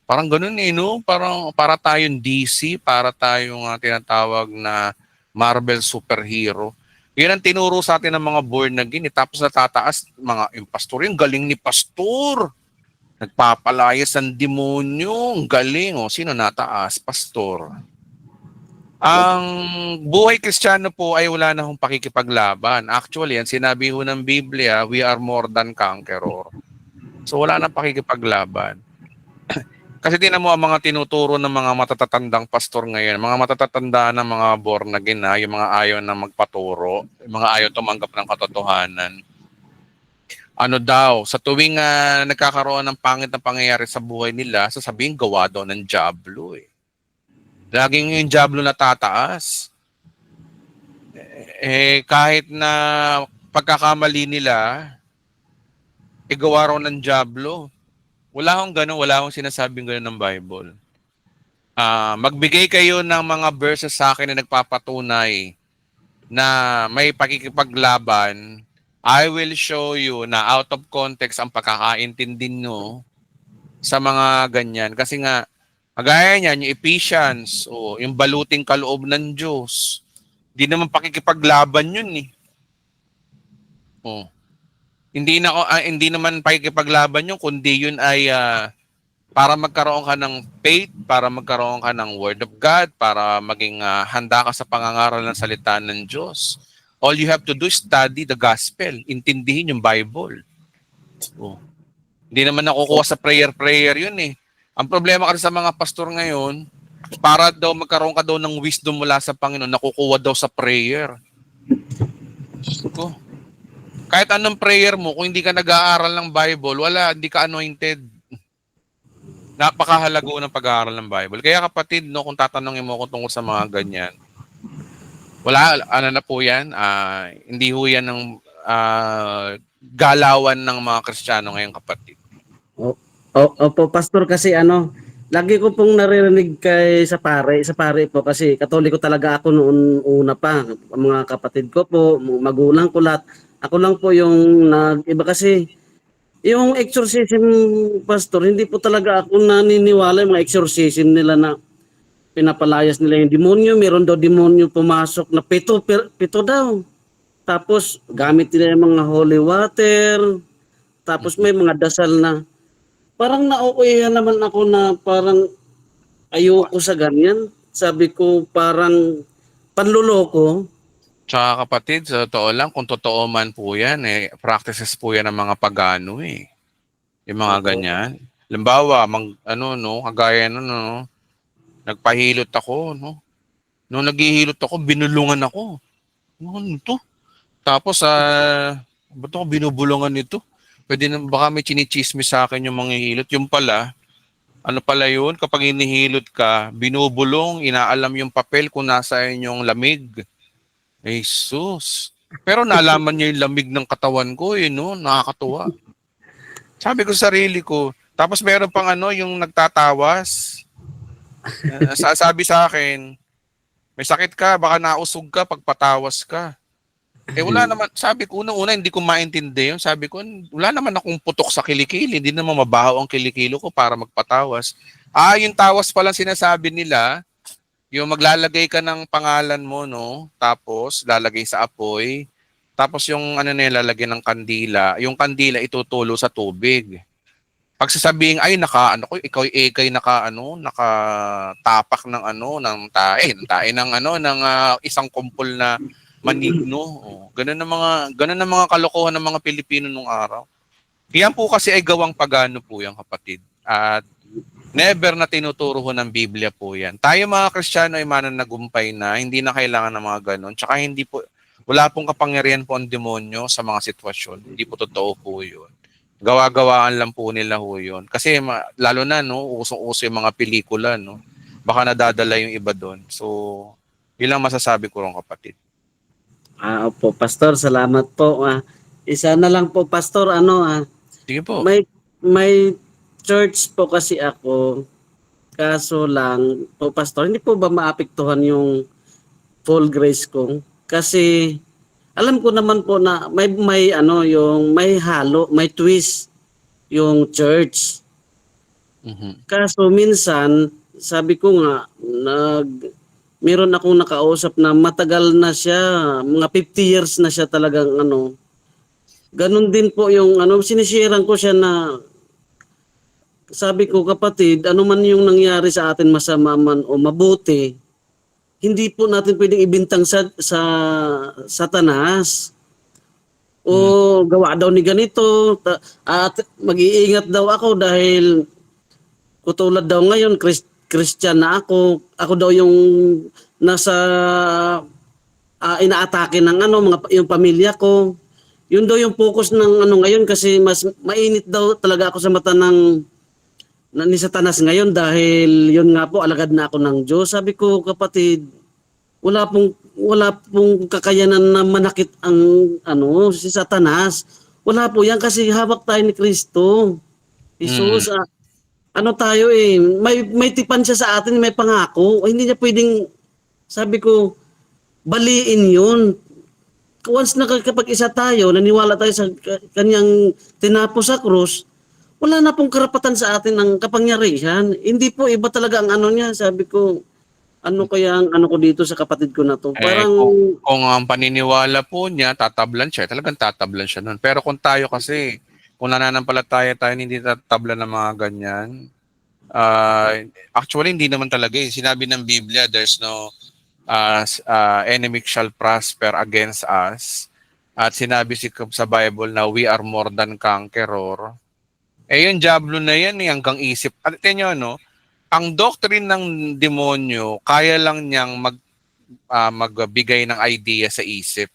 Parang ganun eh, no? Para tayong DC, para tayong tinatawag na Marvel superhero. Yun ang tinuro sa atin ng mga born again. Tapos natataas, yung pastor, yung galing ni pastor. Nagpapalayas ng demonyo. Galing. Sino nataas? Pastor. Ang buhay Kristiyano po ay wala na hong pakikipaglaban. Actually, ang sinabi ho ng Biblia, we are more than conqueror. So wala na pakikipaglaban. Kasi tinan mo ang mga tinuturo ng mga matatatandang pastor ngayon, mga matatatanda ng mga born again na, yung mga ayaw na magpaturo, yung mga ayaw tumanggap ng katotohanan. Ano daw, sa tuwing nagkakaroon ng pangit na pangyayari sa buhay nila, sasabihin gawa daw ng dyablo eh. Laging yung dyablo na tataas. Kahit na pagkakamali nila, gawa raw ng dyablo. Wala akong gano'n, wala akong sinasabing gano'n ng Bible. Magbigay kayo ng mga verses sa akin na nagpapatunay na may pakikipaglaban. I will show you na out of context ang pagkakaintindi nyo sa mga ganyan. Kasi nga, kagaya niyan, yung Ephesians, yung baluting kaloob ng Diyos, di naman pakikipaglaban yun eh. Hindi naman pakikipaglaban yun, kundi yun ay para magkaroon ka ng faith, para magkaroon ka ng Word of God, para maging handa ka sa pangangaral ng salita ng Diyos. All you have to do is study the gospel, intindihin yung Bible. Hindi naman nakukuha sa prayer yun eh. Ang problema kasi sa mga pastor ngayon, para daw magkaroon ka daw ng wisdom mula sa Panginoon, nakukuha daw sa prayer. Kahit anong prayer mo, kung hindi ka nag-aaral ng Bible, hindi ka anointed. Napakahalago ng pag-aaral ng Bible. Kaya kapatid, kung tatanungin mo ko tungkol sa mga ganyan, na po yan, hindi ho yan ng galawan ng mga Kristiyano ngayong kapatid. Opo, pastor, kasi lagi ko pong naririnig sa pare po kasi Katoliko talaga ako noon una pa. Ang mga kapatid ko po, magulang ko lahat. Ako lang po yung iba kasi yung exorcism, pastor, hindi po talaga ako naniniwala yung mga exorcism nila na pinapalayas nila yung demonyo. Meron daw demonyo pumasok na pito daw. Tapos gamit nila yung mga holy water. Tapos may mga dasal na parang nauuwihan naman ako na parang ayoko sa ganyan. Sabi ko parang panluloko. Tsaka kapatid, sa totoo lang, kung totoo man po yan, practices po yan ng mga pagano eh. Yung mga ganyan. Limbawa, kagaya nagpahilot ako, Nung naghihilot ako, binulungan ako. Ano to? Tapos, ba't ako binubulungan nito? Pwede na, baka may chinichismis sa akin yung mga hilot. Yung pala, ano pala yun? Kapag hinihilot ka, binubulong, inaalam yung papel kung nasa yung lamig. Jesus. Pero nalaman niya yung lamig ng katawan ko, nakakatuwa. Sabi ko sa sarili ko, tapos meron pang yung nagtatawas. Sabi sa akin, may sakit ka, baka nausog ka, pagpatawas ka. Wala naman, sabi ko, unang-una hindi ko maintindihan. Sabi ko, wala naman akong putok sa kilikili, hindi naman mabaho ang kilikilo ko para magpatawas. Yung tawas palang sinasabi nila, yung maglalagay ka ng pangalan mo, tapos lalagay sa apoy, tapos yung lalagay ng kandila, yung kandila itutulo sa tubig. Pag sasabihin, ikaw nakatapak ng tae ng isang kumpol na manigno. Ganun ang mga kalokohan ng mga Pilipino nung araw. Yan po kasi ay gawang pagano po yan, kapatid. At never na tinuturo ng Biblia po yan. Tayo mga Kristiyano ay mananagumpay na, hindi na kailangan ng mga ganon. Tsaka wala pong kapangyarihan po ang demonyo sa mga sitwasyon. Hindi po totoo po yun. Gawa-gawaan lang po nila po yun. Kasi lalo na, usong-uso yung mga pelikula, baka nadadala yung iba doon. So, yun lang masasabi ko rin, kapatid. Opo, pastor, salamat po. Isa na lang po, pastor, Sige po. May church po kasi ako, kaso lang po, pastor, hindi po ba maapektuhan yung full grace ko? Kasi alam ko naman po na may halo, may twist yung church. Mm-hmm. Kaso minsan, sabi ko nga, meron akong nakausap na matagal na siya, mga 50 years na siya talagang ganun din po yung sinisharean ko siya na sabi ko, kapatid, ano man yung nangyari sa atin, masama man o mabuti, hindi po natin pwedeng ibintang sa Satanas. O gawa daw ni ganito at mag-iingat daw ako dahil katulad daw ngayon Christian na ako daw yung nasa inaatake ng yung pamilya ko. Yun daw yung focus ng ngayon kasi mas mainit daw talaga ako sa mata ni Satanas ngayon dahil yun nga po alagad na ako ng Diyos. Sabi ko, kapatid, wala pong kakayanan na manakit ang si Satanas. Wala po yan kasi hawak tayo ni Kristo. Jesus, tayo may tipan siya sa atin, may pangako. Hindi niya pwedeng, sabi ko, baliin yun. Once na kapag isa tayo, naniwala tayo sa kanyang tinapos sa krus, wala na pong karapatan sa atin ng kapangyarihan. Hindi po, iba talaga ang niya. Sabi ko, ko dito sa kapatid ko na to? Parang kung ang paniniwala po niya, tatablan siya, talagang tatablan siya nun. Pero kung tayo kasi, kung nananampalataya tayo, hindi tatablan ng mga ganyan. Actually, hindi naman talaga eh. Sinabi ng Biblia, there's no enemy shall prosper against us. At sinabi sa Bible na we are more than conqueror. Yung diablo na yan hanggang isip. At tingnan nyo, ang doctrine ng demonyo, kaya lang niyang magbigay ng idea sa isip.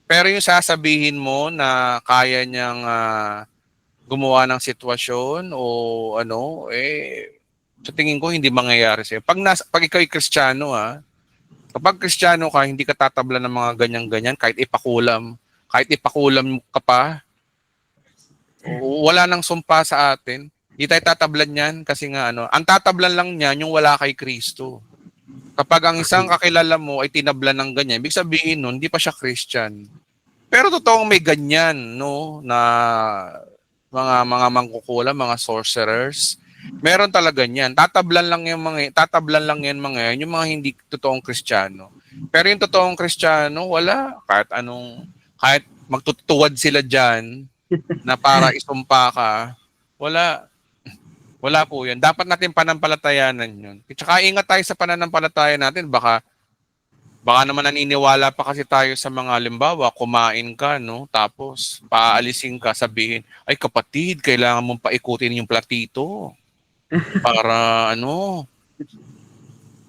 Pero yung sasabihin mo na kaya niyang gumawa ng sitwasyon o sa tingin ko hindi mangyayari sa'yo. Pag ikaw ay Kristiyano, kapag Kristiyano ka, hindi ka tatablan ng mga ganyan-ganyan kahit ipakulam ka pa. Wala nang sumpa sa atin. Hindi tayo tatablan yan kasi nga ang tatablan lang niyan yung wala kay Kristo. Kapag ang isang kakilala mo ay tinablan ng ganyan, ibig sabihin nun, hindi pa siya Christian. Pero totoong may ganyan, na mga mangkukulam, mga sorcerers. Meron talaga niyan. Tatablan lang yan mga yung mga hindi totoong Kristiyano. Pero yung totoong Kristiyano, wala. Kahit magtutuwad sila dyan na para isumpa ka, wala po yun. Dapat natin panampalatayanan yun. Tsaka ingat tayo sa pananampalataya natin. Baka naman naniniwala pa kasi tayo sa mga halimbawa, kumain ka, tapos paalisin ka, sabihin, ay kapatid, kailangan mong paikutin yung platito. Para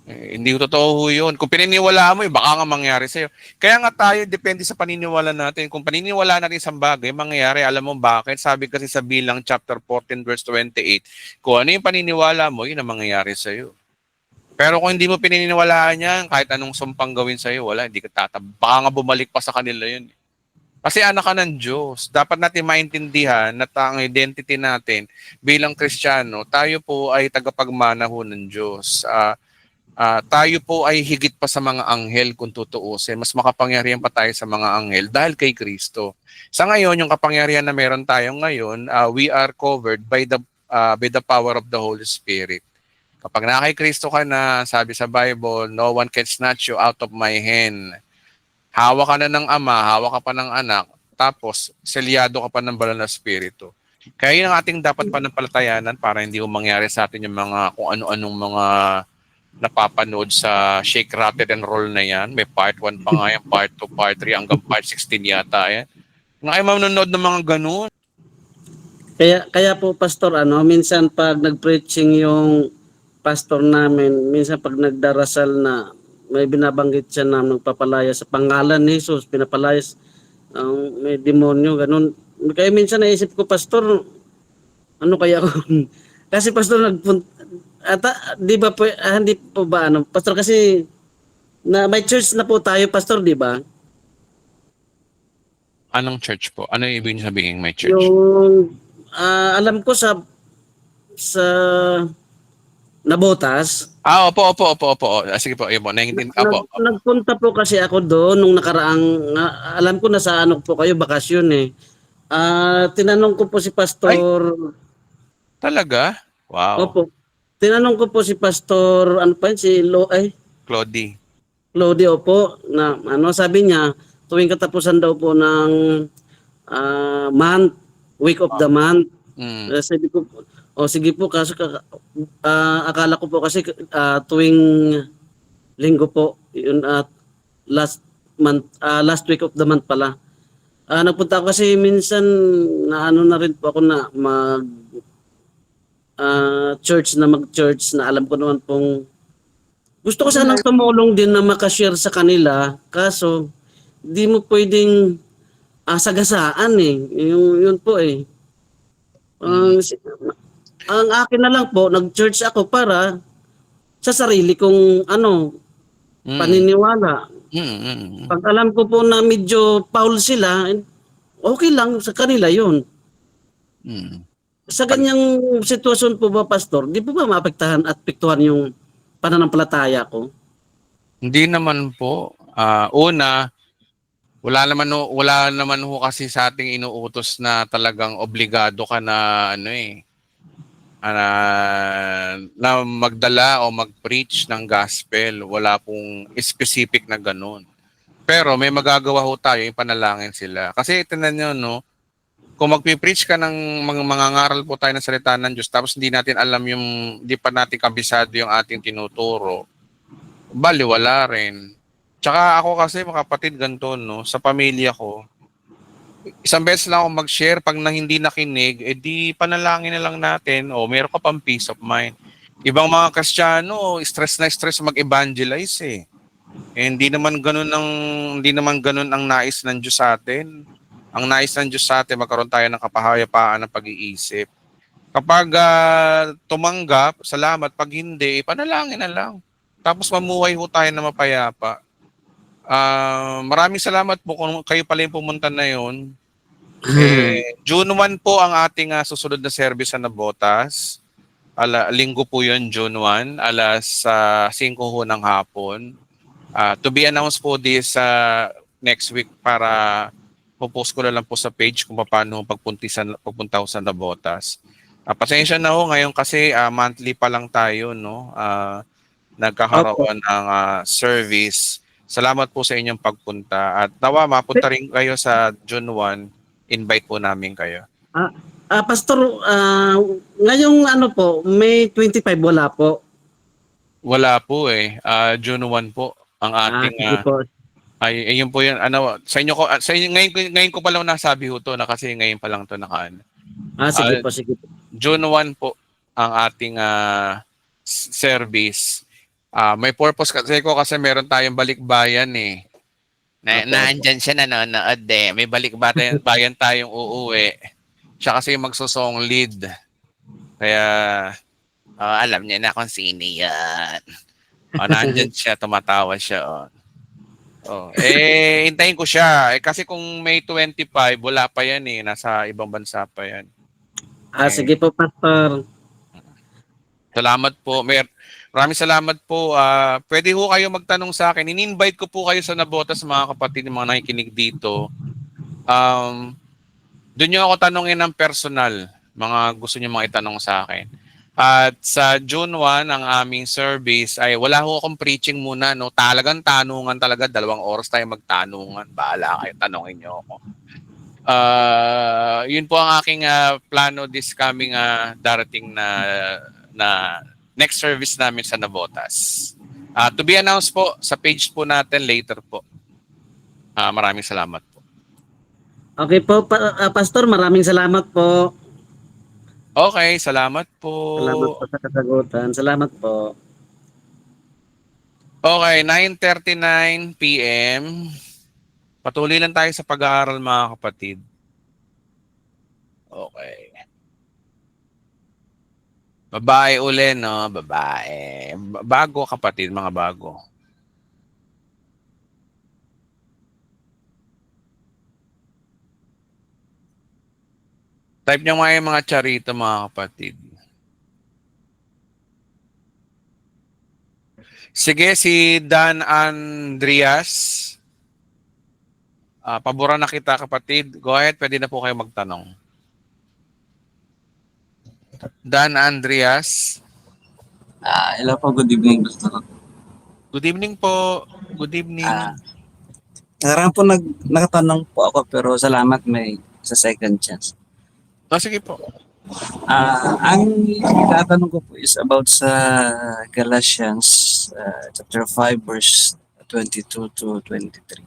hindi totoo yun. Kung pininiwalaan mo, baka nga mangyari sa'yo. Kaya nga tayo, depende sa paniniwala natin. Kung paniniwala natin sa bagay, mangyayari. Alam mo bakit? Sabi kasi sa Bilang chapter 14 verse 28, kung ano yung paniniwala mo, yun ang mangyayari sa'yo. Pero kung hindi mo pininiwalaan yan, kahit anong sumpang gawin sa'yo, wala, hindi ka baka nga bumalik pa sa kanila yun. Kasi anak ka ng Diyos. Dapat natin maintindihan na ang identity natin bilang Kristiyano, tayo po ay tagapagmana ho ng Diyos. Tayo po ay higit pa sa mga anghel kung tutuusin. Mas makapangyarihan pa tayo sa mga anghel dahil kay Kristo. Sa ngayon, yung kapangyarihan na meron tayo ngayon, we are covered by the power of the Holy Spirit. Kapag na kay Kristo ka na, sabi sa Bible, no one can snatch you out of my hand. Hawak ka na ng Ama, hawak ka pa ng Anak, tapos selyado ka pa ng Banal na Espiritu. Kaya yun ang ating dapat panampalatayanan para hindi mangyari sa atin yung mga kung ano-anong mga napapanood sa Shake, Rattle and Roll na yan. May part 1 pa nga yan, part 2, part 3, hanggang part 16 yata yan. Nga ay manonood ng mga ganun. Kaya po pastor minsan pag nag-preaching yung pastor namin, minsan pag nagdarasal na may binabanggit siya na nagpapalaya sa pangalan ni Jesus, pinapalaya may demonyo, ganun. Kaya minsan naisip ko, pastor, kaya ako? Kasi pastor, di ba po, hindi po ba, pastor, kasi may church na po tayo, pastor, di ba? Anong church po? Ano yung ibig sabihin may church? Yung, alam ko sa Nabotas. Opo. Sige po, yun po. Opo. Nagpunta po kasi ako doon nung nakaraang, alam ko nasa po kayo, bakasyon eh. Tinanong ko po si pastor. Ay, talaga? Wow. Opo. Tinanong ko po si pastor, Clody, opo, na sabi niya, tuwing katapusan daw po ng week of the month. Sabi ko, sige po, kaso akala ko po kasi tuwing linggo po. Yun at last week of the month pala. Nagpunta ako kasi minsan na ano na rin po ako na mag-church na alam ko naman pong gusto ko sanang tumulong din na makashare sa kanila kaso di mo pwedeng sagasaan eh. Yun po eh. Ang akin na lang po, nag-church ako para sa sarili kong paniniwala. Pag alam ko po na medyo foul sila, okay lang sa kanila yun. Sa ganyang sitwasyon po ba, Pastor, di po ba maapektuhan at piktuhan yung pananampalataya ko? Hindi naman po. Una, wala naman ho kasi sa ating inuutos na talagang obligado ka na na magdala o mag-preach ng gospel. Wala pong specific na ganun. Pero may magagawa ho tayo, ipanalangin sila. Kasi itinan nyo, no, kung magpipreach ka ng mga ngaral po tayo ng salita ng Diyos, tapos hindi natin alam hindi pa natin kabisado yung ating tinuturo, baliwala rin. Tsaka ako kasi, mga kapatid, ganito, no, sa pamilya ko, isang beses lang ako mag-share, pag hindi nakinig, di panalangin na lang natin, meron ka pang peace of mind. Ibang mga Kristiyano, stress na stress mag-evangelize eh. Hindi naman ganun ang nais ng Diyos sa atin. Ang nais ng Diyos sa atin, magkaroon tayo ng kapahayapaan ng pag-iisip. Kapag tumanggap, salamat. Pag hindi, panalangin na lang. Tapos mamuhay ho tayo na mapayapa. Maraming salamat po kung kayo pala yung pumunta na yun. June 1 po ang ating susunod na service sa Navotas. Linggo po yun, June 1, alas 5 ho ng hapon. To be announced po this next week para popost ko na lang po sa page kung paano pagpunta ko sa Navotas. Pasensya na ho ngayon kasi monthly pa lang tayo, no? Nagkakaroon ng service. Salamat po sa inyong pagpunta at nawa mapunta rin kayo sa June 1. Invite po namin kayo. Pastor, ngayong May 25 wala po. Wala po eh. June 1 po ang ating Sige po. ayun po yun. Sa inyo ngayon ko pa lang nasabi ho to na kasi ngayon pa lang to nakaan. Sige po. June 1 po ang ating service. May purpose kasi meron tayong balikbayan eh. Naandyan siya nanonood eh. May balikbayan tayong uuwi. Siya kasi yung magsusong lead. Kaya alam niya na kung sino yan. Naandyan siya, tumatawa siya. Hintayin ko siya. Kasi kung May 25, wala pa yan eh. Nasa ibang bansa pa yan. Sige po, Pastor. Salamat po. Maraming salamat po. Pwede ho kayo magtanong sa akin. In-invite ko po kayo sa Navotas, mga kapatid, mga nakikinig dito. Doon nyo ako tanongin ng personal. Mga gusto nyo mga itanong sa akin. At sa June 1, ang aming service ay wala ho akong preaching muna. No? Talagang tanungan talaga. 2 oras tayo magtanungan. Bahala kayo, tanongin nyo ako. Yun po ang aking plano this coming darating na next service namin sa Navotas. To be announced po sa page po natin later po. Maraming salamat po. Okay po, Pastor, maraming salamat po. Okay, salamat po. Salamat po sa kasagutan. Salamat po. Okay, 9:39 p.m. Patuloy lang tayo sa pag-aaral, mga kapatid. Okay. Babae uli, no? Babae. Bago, kapatid, mga bago. Type nyo nga yung mga charito, mga kapatid. Sige, si Dan Andreas. Paboran na kita, kapatid. Go ahead, pwede na po kayo magtanong. Dan Andreas. Hello po, good evening, Pastor. Good evening po. Good evening. Nakaraan po nakatanong po ako pero salamat may sa second chance. Sige po. Ang itatanong ko po is about sa Galatians chapter 5 verse 22 to 23.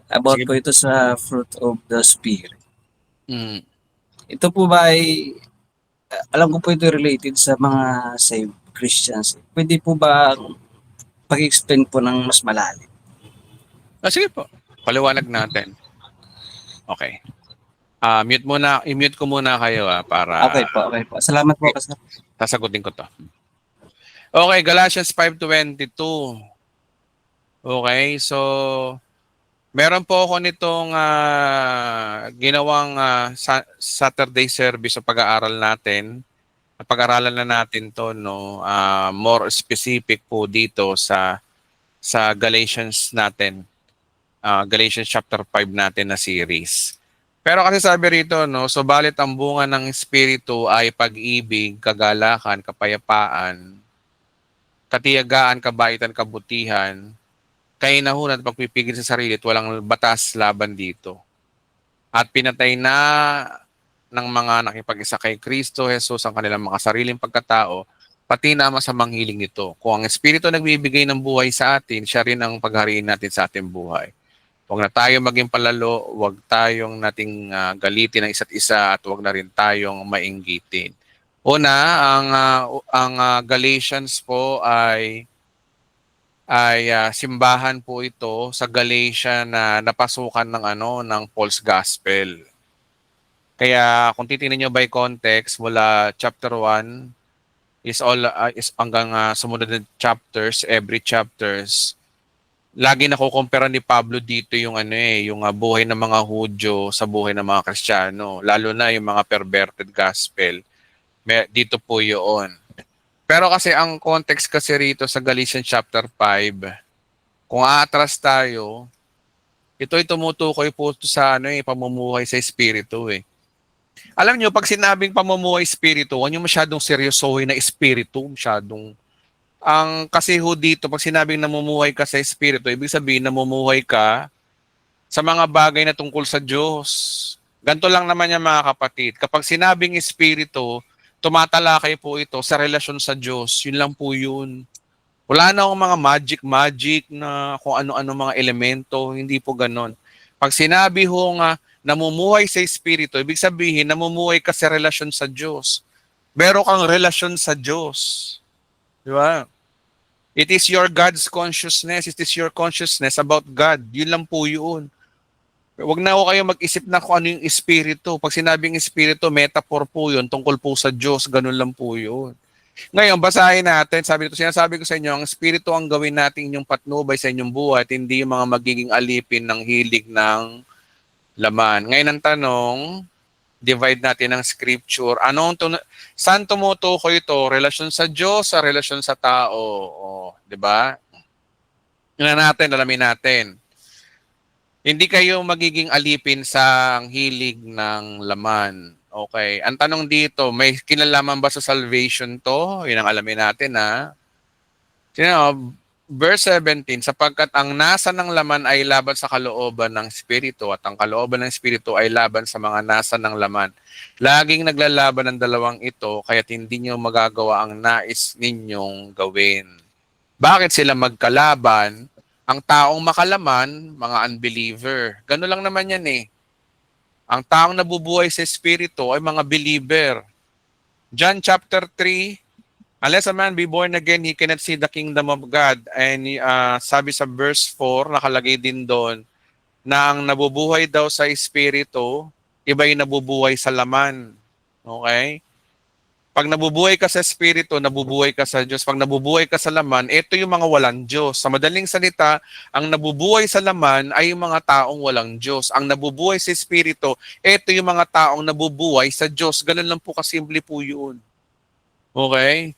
About Sige. po ito sa fruit of the Spirit. Mm. Ito po ba ay, alam ko po ito related sa mga saved Christians. Pwede po ba pag-explain po ng mas malalim? Sige po. Paliwanag natin. Okay. I-mute ko muna kayo para Okay po. Salamat po, Pastor. sasagutin ko to. Okay, Galatians 5:22. Okay, so meron po ako nitong ginawang Saturday service sa pag-aaral natin. Pag-aralan na natin to, no, more specific po dito sa Galatians natin. Galatians chapter 5 natin na series. Pero kasi sabi rito, no, subalit ang bunga ng Espiritu ay pag-ibig, kagalakan, kapayapaan, katiyagaan, kabaitan, kabutihan, kainahunan at pagpipigil sa sarili at walang batas laban dito. At pinatay na ng mga nakipag-isa kay Kristo Jesus ang kanilang mga sariling pagkatao, pati na masamang hiling nito. Kung ang Espiritu nagbibigay ng buhay sa atin, siya rin ang paghariin natin sa ating buhay. Huwag na tayo maging palalo, huwag tayong nating galitin ng isa't isa at huwag na rin tayong mainggitin. Una, ang Galatians po ay simbahan po ito sa Galatia na napasukan ng false gospel. Kaya kung titingnan niyo by context mula chapter 1 is hanggang sumunod na chapters, every chapters, lagi nakukumpara ni Pablo dito yung yung buhay ng mga Hudyo sa buhay ng mga Kristiyano, lalo na yung mga perverted gospel. Dito po yun. Pero kasi ang context kasi rito sa Galatians chapter 5, kung aatras tayo, ito ay tumutukoy po sa pamumuhay sa espiritu eh. Alam nyo, pag sinabing pamumuhay espiritu, huwag nyo masyadong seryosohin na espiritu, masyadong kasi ho dito, pag sinabing namumuhay ka sa Espiritu, ibig sabihin namumuhay ka sa mga bagay na tungkol sa Diyos. Ganito lang naman yan mga kapatid. Kapag sinabing Espiritu, tumatalakay po ito sa relasyon sa Diyos. Yun lang po yun. Wala na akong mga magic na kung ano-ano mga elemento. Hindi po ganon. Pag sinabi ho nga namumuhay sa Espiritu, ibig sabihin namumuhay ka sa relasyon sa Diyos. Meron kang relasyon sa Diyos. Di ba? It is your God's consciousness. It is your consciousness about God. Yun lang po yun. Huwag na ako kayo mag-isip na kung ano yung espiritu. Pag sinabing espiritu, metaphor po yun. Tungkol po sa Diyos. Ganun lang po yun. Ngayon, basahin natin. Sinasabi ko sa inyo, ang espiritu ang gawin natin yung patnubay sa inyong buhay at hindi yung mga magiging alipin ng hilig ng laman. Ngayon ang tanong, divide natin ng scripture. Saan tumutukoy ito? Relasyon sa Diyos, sa relasyon sa tao. Di ba? Alamin natin. Hindi kayo magiging alipin sa hilig ng laman. Okay. Ang tanong dito, may kinalaman ba sa salvation to? Yun ang alamin natin Verse 17, sapagkat ang nasa ng laman ay laban sa kalooban ng Espiritu at ang kalooban ng Espiritu ay laban sa mga nasa ng laman. Laging naglalaban ang dalawang ito kaya't hindi nyo magagawa ang nais ninyong gawin. Bakit sila magkalaban? Ang taong makalaman, mga unbeliever. Gano'n lang naman yan eh. Ang taong nabubuhay sa Espiritu ay mga believer. John chapter 3, unless a man be born again, he cannot see the kingdom of God. And sabi sa verse 4, nakalagay din doon, na ang nabubuhay daw sa Espiritu, iba yung nabubuhay sa laman. Okay? Pag nabubuhay ka sa Espiritu, nabubuhay ka sa Diyos. Pag nabubuhay ka sa laman, ito yung mga walang Diyos. Sa madaling salita, ang nabubuhay sa laman ay yung mga taong walang Diyos. Ang nabubuhay sa Espiritu, ito yung mga taong nabubuhay sa Diyos. Ganun lang po kasimple po yun. Okay?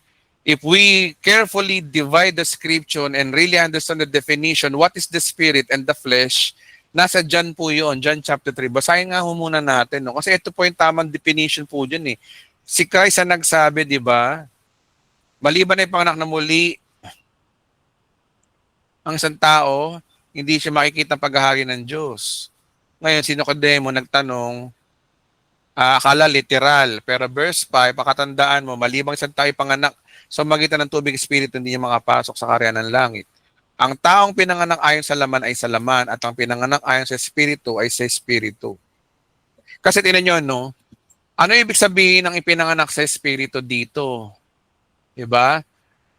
If we carefully divide the scripture and really understand the definition, what is the spirit and the flesh, nasa John po yun, John chapter 3. Basahin nga ho muna natin. No? Kasi ito po yung tamang definition po dyan eh. Si Christ ang nagsabi, di ba? Maliban na yung panganak na muli, ang isang tao, hindi siya makikita ang paghahari ng Diyos. Ngayon, si Nicodemo nagtanong, Akala literal. Pero verse 5, pakatandaan mo, malibang isang tayo panganak sa magitan ng tubig espiritu, hindi niya makapasok sa kaharian ng langit. Ang taong pinanganak ayon sa laman ay sa laman, at ang pinanganak ayon sa espiritu ay sa espiritu. Kasi tinan nyo, no? Ano ibig sabihin ng ipinanganak sa espiritu dito? Diba?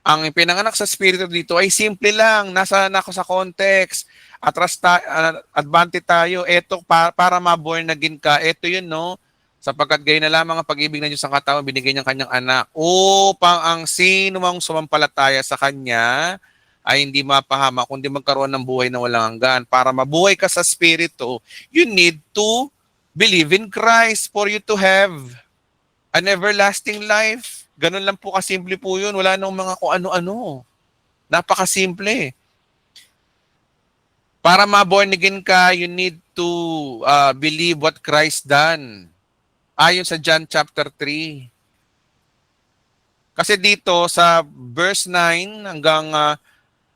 Ang ipinanganak sa espiritu dito ay simple lang, nasa sa context. Advante tayo, eto para ma-born again ka, eto yun, no? Sapagkat gayon na lamang ang pag-ibig ng Diyos sa katawan, binigay niyang kanyang anak, upang ang sino mang sumampalataya sa kanya ay hindi mapahama, kundi magkaroon ng buhay na walang hanggan. Para mabuhay ka sa Espiritu, you need to believe in Christ for you to have an everlasting life. Ganun lang po kasimple po yun. Wala nang mga kung ano-ano. Napakasimple. Para ma-born again ka, you need to believe what Christ done. Ayon sa John chapter 3. Kasi dito sa verse 9 hanggang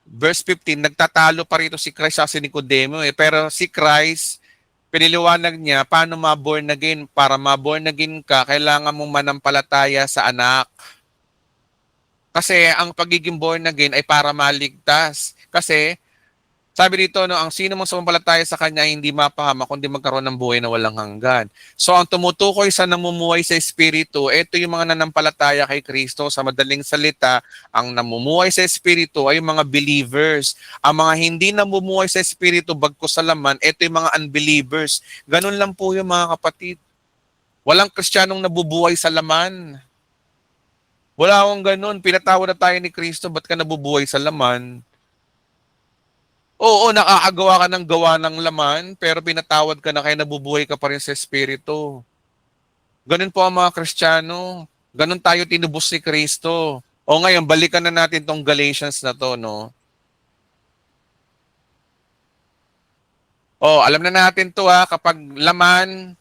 verse 15, nagtatalo pa rito si Christ sa si Nicodemo. Pero si Christ, piniliwanag niya paano ma-born again. Para ma-born again ka, kailangan mong manampalataya sa anak. Kasi ang pagiging born again ay para maligtas. Kasi sabi dito, no, ang sino mang sumampalataya sa kanya ay hindi mapahama kundi magkaroon ng buhay na walang hanggan. So ang tumutukoy sa namumuhay sa Espiritu, ito yung mga nanampalataya kay Kristo. Sa madaling salita, ang namumuhay sa Espiritu ay yung mga believers. Ang mga hindi namumuhay sa Espiritu bagkus sa laman, ito yung mga unbelievers. Ganun lang po yung mga kapatid. Walang Kristiyanong nabubuhay sa laman. Wala akong ganun. Pinatawad na tayo ni Kristo, ba't ka nabubuhay sa laman? Oo, nakakagawa ka ng gawa ng laman, pero pinatawad ka na kaya nabubuhay ka pa rin sa Espiritu. Ganun po ang mga Kristiyano. Ganun tayo tinubos ni Kristo. O ngayon, balikan na natin tong Galatians na to, no? O, alam na natin to ha, kapag laman,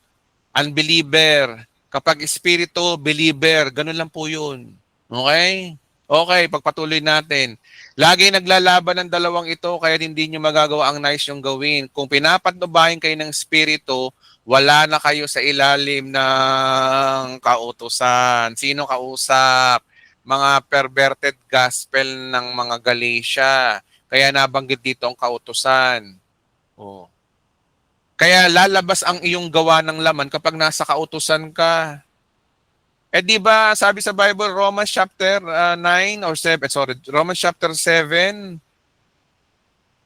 unbeliever. Kapag Espiritu, believer. Ganun lang po yun. Okay? Okay, pagpatuloy natin. Lagi naglalaban ng dalawang ito kaya hindi nyo magagawa ang nais yung gawin. Kung pinapatnubahin kayo ng Espiritu, wala na kayo sa ilalim ng kautusan. Sino kausap? Mga perverted gospel ng mga Galatia. Kaya nabanggit dito ang kautusan. Oh. Kaya lalabas ang iyong gawa ng laman kapag nasa kautusan ka. Di ba sabi sa Bible, Romans chapter 9 or 7, Romans chapter 7,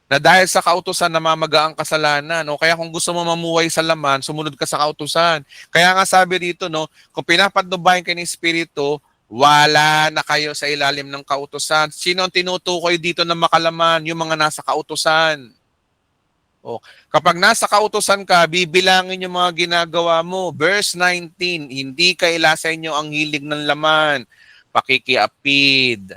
na dahil sa kautusan namamaga ang kasalanan. No? Kaya kung gusto mo mamuhay sa laman, sumunod ka sa kautusan. Kaya nga sabi dito, no, kung pinapatnubayan kayo ng Espiritu, wala na kayo sa ilalim ng kautusan. Sino ang tinutukoy dito na makalaman? Yung mga nasa kautusan. O, kapag nasa kautusan ka, bibilangin yung mga ginagawa mo. Verse 19, hindi kaila sa inyo ang hilig ng laman, pakikiapid.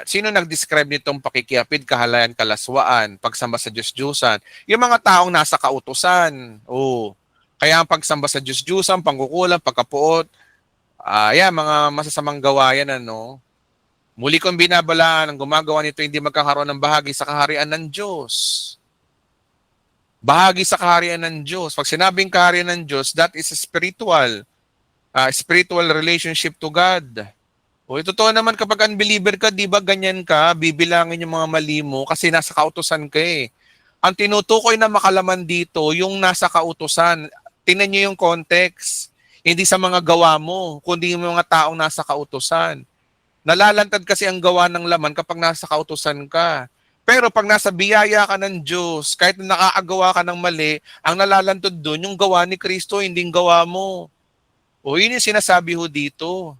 Sino nag-describe nitong pakikiapid, kahalayan, kalaswaan, pagsamba sa Diyos-Diyusan? Yung mga taong nasa kautusan. O, kaya ang pagsamba sa Diyos-Diyusan, pangkukulang, pagkapuot, mga masasamang gawa yan, ano? Muli kong binabalaan, ang gumagawa nito hindi magkakaroon ng bahagi sa kaharian ng Diyos. Bahagi sa kaharian ng Diyos. Pag sinabing kaharian ng Diyos, that is a spiritual relationship to God. O totoo naman kapag unbeliever ka, di ba ganyan ka, bibilangin yung mga mali mo kasi nasa kautusan ka eh. Ang tinutukoy na makalaman dito, yung nasa kautusan. Tingnan nyo yung context. Hindi sa mga gawa mo, kundi yung mga taong nasa kautusan. Nalalantad kasi ang gawa ng laman kapag nasa kautusan ka. Pero pag nasa biyaya ka ng Diyos, kahit nakakagawa ka ng mali, ang nalalantod doon, yung gawa ni Kristo, hindi yung gawa mo. O yun yung sinasabi ho dito.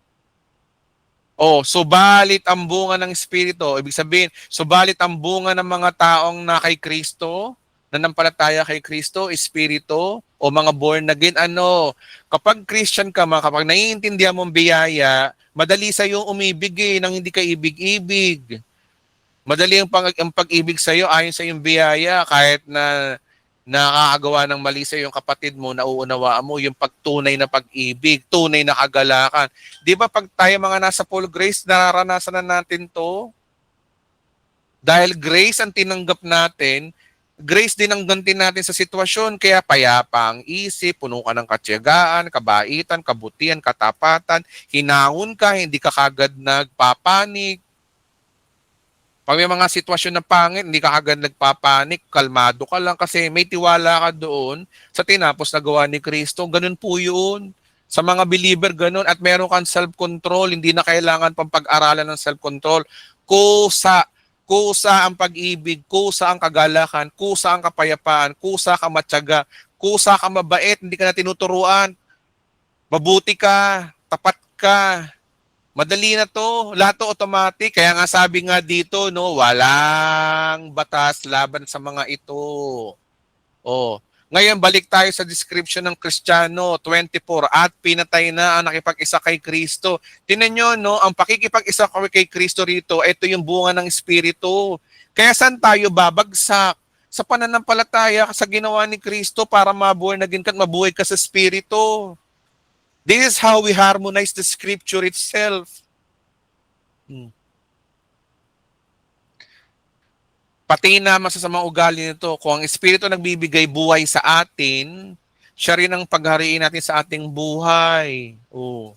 O, subalit ang bunga ng Espiritu. Ibig sabihin, subalit ang bunga ng mga taong na kay Kristo, nanampalataya kay Kristo, Espiritu, o mga born again, kapag Christian ka, kapag naiintindihan mong biyaya, madali sa yung umibig nang hindi ka ibig-ibig. Madali ang pag-ibig sa iyo ayon sa iyong biyaya kahit na nakakagawa ng mali sa iyong kapatid mo, nauunawaan mo yung pagtunay na pag-ibig, tunay na kagalakan. Di ba pag tayo mga nasa full grace, nararanasan na natin to? Dahil grace ang tinanggap natin, Grace din ang ganti natin sa sitwasyon. Kaya payapa ang isip, puno ka ng katiyagaan, kabaitan, kabutihan, katapatan, hinahon ka, hindi ka kagad nagpapanik. Pag may mga sitwasyon na pangit, hindi ka agad nagpapanik, kalmado ka lang kasi may tiwala ka doon sa tinapos na gawa ni Kristo. Ganun po yun. Sa mga believer, ganun. At meron kang self-control, hindi na kailangan pang pag-aralan ng self-control. Kusa ang pag-ibig, kusa ang kagalakan, kusa ang kapayapaan, kusa ka matyaga, kusa ka mabait, hindi ka na tinuturuan. Mabuti ka, tapat ka. Madali na to, lahat to automatic. Kaya nga sabi nga dito, no, walang batas laban sa mga ito. Oh. Ngayon, balik tayo sa description ng Kristiyano, 24, at pinatay na ang nakipag-isa kay Kristo. Tingnan nyo, no, ang pakikipag-isa kay Kristo rito, ito yung bunga ng Espiritu. Kaya saan tayo babagsak? Sa pananampalataya sa ginawa ni Kristo para mabuhay na ka at mabuhay ka sa Espiritu. This is how we harmonize the scripture itself. Pati na masasamang ugali nito, kung ang Espiritu nagbibigay buhay sa atin, siya rin ang paghariin natin sa ating buhay. Oh.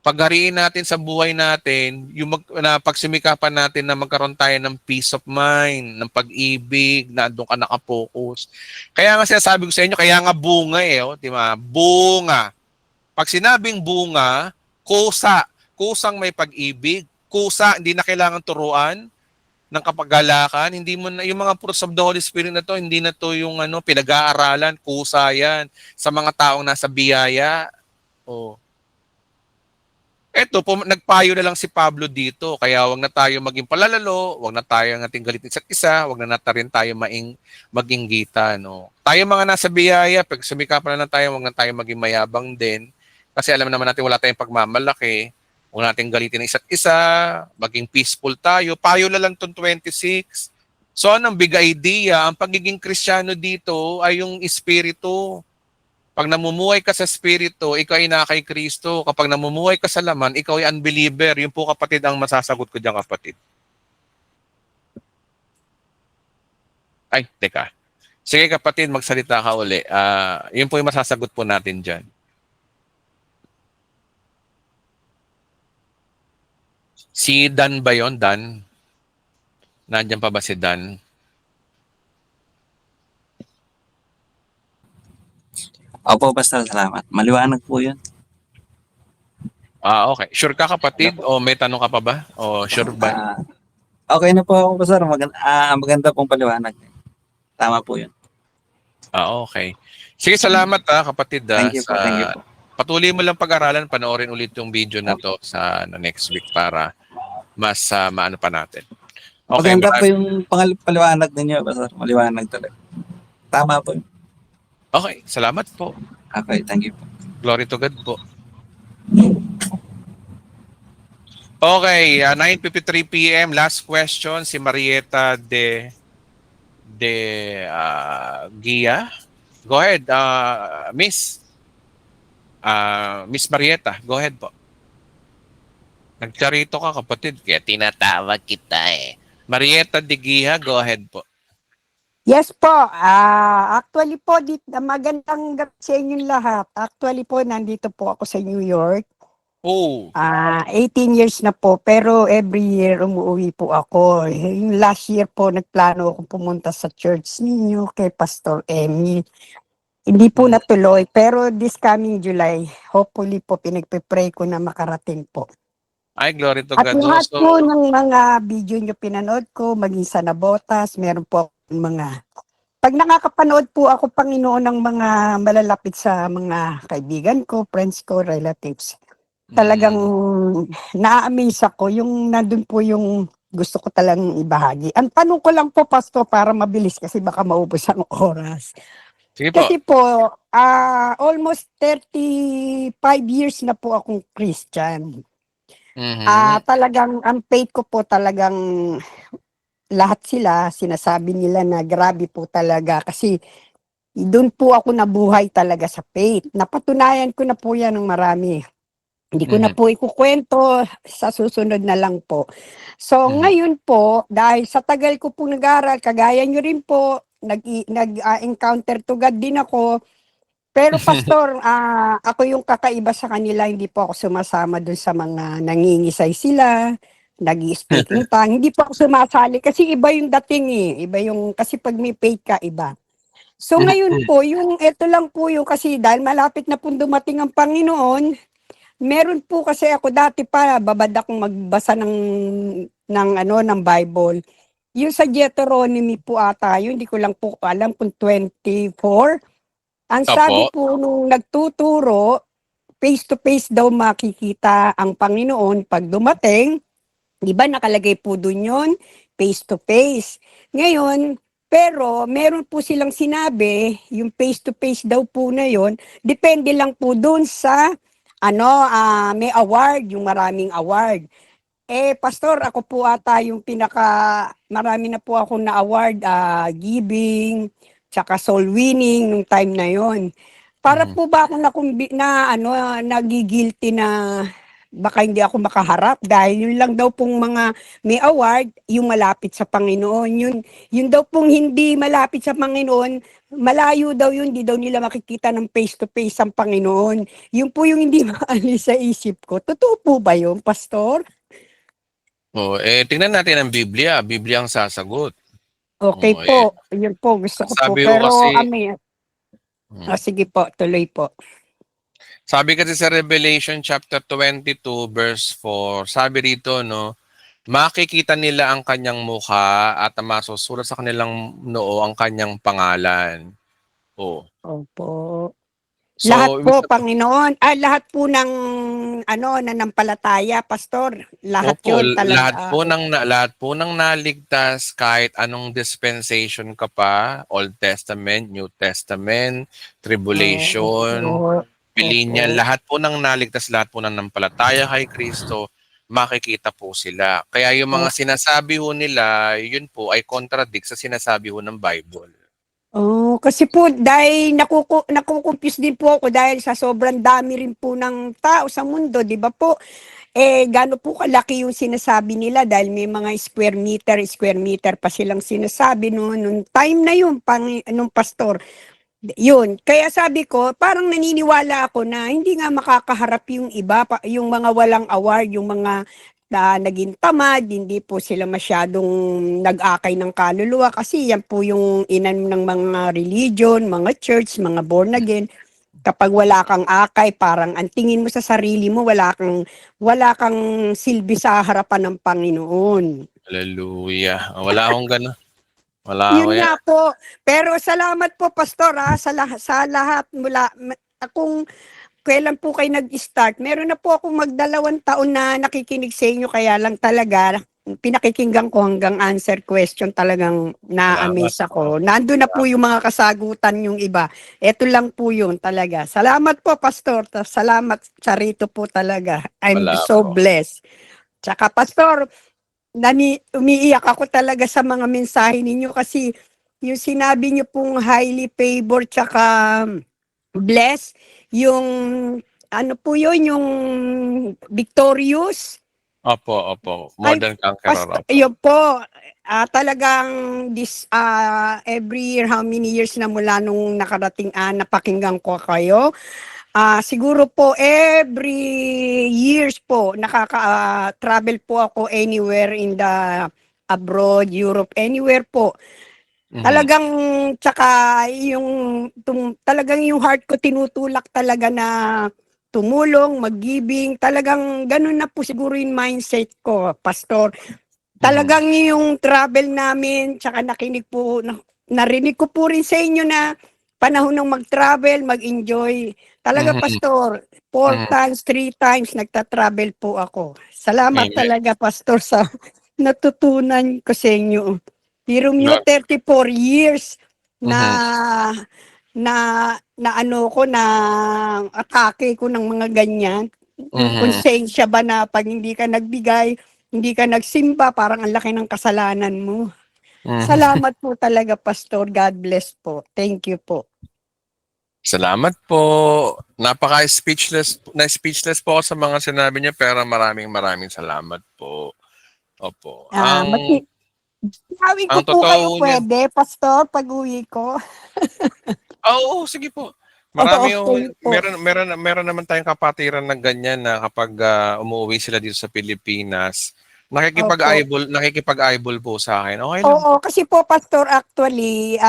Paghariin natin sa buhay natin, yung pagsumikapan natin na magkaroon tayo ng peace of mind, ng pag-ibig, na doon ka nakapokus. Kaya nga sinasabi ko sa inyo, kaya nga bunga di ba? Bunga. Pag sinabing bunga, kusang may pag-ibig, kusa, hindi na kailangan turuan ng kapagalakan, hindi mo na, yung mga fruits of the Holy Spirit na to, hindi na to yung pinag-aaralan, kusa yan sa mga taong nasa biyaya. Oh. Eto, nagpayo na lang si Pablo dito, kaya wag na tayo maging palalalo, wag na tayo ng ating galit isa't isa, wag na rin tayo maginggitan. No? Tayo mga nasa biyaya, pag sumikapan na tayo, wag na tayo maging mayabang din, kasi alam naman natin wala tayong pagmamalaki, wag natin galitin ng isa't isa, maging peaceful tayo, payo na lang itong 26. So anong big idea? Ang pagiging Kristiyano dito ay yung Espiritu. Pag namumuhay ka sa Espiritu, ikaw ay na kay Kristo. Kapag namumuhay ka sa laman, ikaw ay unbeliever. Yun po kapatid ang masasagot ko diyan, kapatid. Ay, teka. Sige kapatid, magsalita ka uli. Yun po yung masasagot po natin diyan. Si Dan ba yun? Dan? Nandiyan pa ba si Dan? Opo, Pastor, salamat. Maliwanag po yun. Okay. Sure ka kapatid? O may tanong ka pa ba? O sure ba? Okay na po ako, Pastor. Maganda pong paliwanag. Tama po yun. Okay. Sige, salamat kapatid. Thank you po, thank you po. Patuloy mo lang pag-aralan, panoorin ulit yung video na to sa next week para mas maano pa natin. Okay, Maganda po yung paliwanag ninyo, Pastor. Maliwanag talaga. Tama po yun. Okay, salamat po. Okay, thank you po. Glory to God po. Okay, 9:53 p.m. Last question, si Marieta de Gia. Go ahead, Miss. Miss Marieta, go ahead po. Nagcharito ka kapatid, kaya tinatawag kita eh. Marieta de Gia, go ahead po. Yes po, actually po, magandang gabi sa inyong lahat. Actually po, nandito po ako sa New York. Oh. 18 years na po, pero every year umuwi po ako. Yung last year po, nagplano akong pumunta sa church ninyo kay Pastor Emmy. Hindi po natuloy, pero this coming July, hopefully po, pinagpe-pray ko na makarating po. Ay, glory to At God. lahat So, po ng mga video nyo pinanood ko, maging sa Nabotas, meron po pag nakakapanood po ako, Panginoon, ng mga malalapit sa mga kaibigan ko, friends ko, relatives, talagang na-amaze ako, yung nandun po yung gusto ko talagang ibahagi. Ang tanong ko lang po, Pastor, para mabilis kasi baka maubos ang oras. sige po. Kasi po, almost 35 years na po akong Christian. Talagang, ang faith ko po talagang lahat sila, sinasabi nila na grabe po talaga kasi doon po ako nabuhay talaga sa faith. Napatunayan ko na po yan ng marami. Hindi ko na Mhm. po ikukwento, sa susunod na lang po. So Mhm. ngayon po, dahil sa tagal ko po nag-aral, kagaya nyo rin po, encounter to God din ako. Pero pastor, ako yung kakaiba sa kanila, hindi po ako sumasama dun sa mga nangingisay sila, nag-i-speaking tongue, hindi po ako sumasali kasi iba yung dating iba yung, kasi pag may faith ka, iba. So ngayon po, yung eto lang po yung kasi dahil malapit na po dumating ang Panginoon, meron po kasi ako dati pa, babad akong magbasa ng Bible. Yung sa Deuteronomy po ata, yun, hindi ko lang po alam kung 24. Ang sabi Opo. po nung nagtuturo, face to face daw makikita ang Panginoon pag dumating. Di ba nakalagay po dun yun, face to face. Ngayon, pero meron po silang sinabi, yung face to face daw po na yun, depende lang po dun sa may award, yung maraming award. Pastor, ako po ata yung marami na po ako na award, giving, tsaka soul winning nung time na yon. Para Mhm. po ba ako nagigilty na baka hindi ako makaharap dahil yun lang daw pong mga may award, yung malapit sa Panginoon. Yun daw pong hindi malapit sa Panginoon, malayo daw yun, di daw nila makikita ng face to face ang Panginoon. Yun po yung hindi maalis sa isip ko. Totoo po ba yun, Pastor? Tingnan natin ang Biblia. Biblia ang sasagot. Okay Oh, po, yun po, gusto ko po. sabi ko Pero kasi, sige po, tuloy po. sabi kasi sa Revelation chapter 22 verse 4, sabi rito, no, makikita nila ang kanyang mukha at masusulat sa kanilang noo ang kanyang pangalan. Oh. Opo. Lahat So, ibig po, sabihin, Panginoon, lahat po ng nanampalataya, Pastor, lahat opo, yun talaga. lahat po ng naligtas kahit anong dispensation ka pa, Old Testament, New Testament, Tribulation, Opo. Millennial, Opo. lahat po ng naligtas, lahat po ng nampalataya kay Kristo, makikita po sila. Kaya yung mga sinasabi ho nila, yun po ay contradict sa sinasabi ho ng Bible. Kasi po dahil nakukumpuse din po ako dahil sa sobrang dami rin po ng tao sa mundo, 'di ba po? Gaano po kalaki yung sinasabi nila dahil may mga square meter pa silang sinasabi nung time na yun, nung pastor. Yun, kaya sabi ko, parang naniniwala ako na hindi nga makakaharap yung iba, yung mga walang award, yung mga naging tamad, hindi po sila masyadong nag-akay ng kaluluwa kasi yan po yung inan ng mga religion, mga church, mga born again. Kapag wala kang akay, parang ang tingin mo sa sarili mo, wala kang silbi sa harapan ng Panginoon. Hallelujah. Wala akong gano'n. Wala ako Yun yan. nga po. Pero salamat po, Pastor, sa lahat akong kailan po kayo nag-start. Meron na po akong magdalawang taon na nakikinig sa inyo, kaya lang talaga pinakikinggan ko hanggang answer question, talagang Salamat na-amaze po. ako. Nandun na po yung mga kasagutan yung iba. Ito lang po yun talaga. Salamat po, Pastor. Salamat, Charito po talaga. I'm Wala so po. blessed. Tsaka, Pastor, umiiyak ako talaga sa mga mensahe ninyo kasi yung sinabi niyo pong highly favored tsaka blessed, yung ano po yun, yung victorious. Opo. More Ay, than conqueror. Opo. yun po, talagang every year, how many years na mula nung nakarating, napakinggan ko kayo. Siguro po every years po nakaka-travel po ako anywhere in the abroad, Europe, anywhere po. Mhm. Talagang tsaka talagang yung heart ko tinutulak talaga na tumulong, mag-giving, talagang ganun na po siguro yung mindset ko, Pastor. Talagang yung travel namin, tsaka narinig ko po rin sa inyo na panahon ng mag-travel, mag-enjoy. Talaga, Mhm. Pastor, 4 Mhm. times, 3 times nagta-travel po ako. Salamat Amen. talaga, Pastor, sa natutunan ko sa inyo. Biro nyo, Lord. 34 years na Mhm. na na atake ko ng mga ganyan. Yung Mhm. konsensya ba na pag hindi ka nagbigay, hindi ka nagsimba, parang ang laki ng kasalanan mo. Mhm. Salamat po talaga, Pastor. God bless po. Thank you po. Salamat po. Na speechless po ako sa mga sinabi niyo, pero maraming salamat po. Opo. Ah, Hawig ko Ang po kayo totoo niyan. pwede, Pastor, pag-uwi ko. Oo, sige po. Marami yung Okay po. meron naman tayong kapatiran na ganyan na kapag umuwi sila dito sa Pilipinas, nakikipag-eyeball po sa akin. Okay lang. Oo, kasi po, Pastor, actually,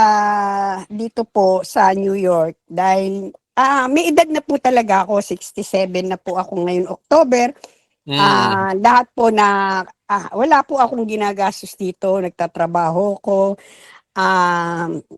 dito po sa New York, dahil may edad na po talaga ako, 67 na po ako ngayon October. Lahat po wala po akong ginagastos dito, nagtatrabaho ko.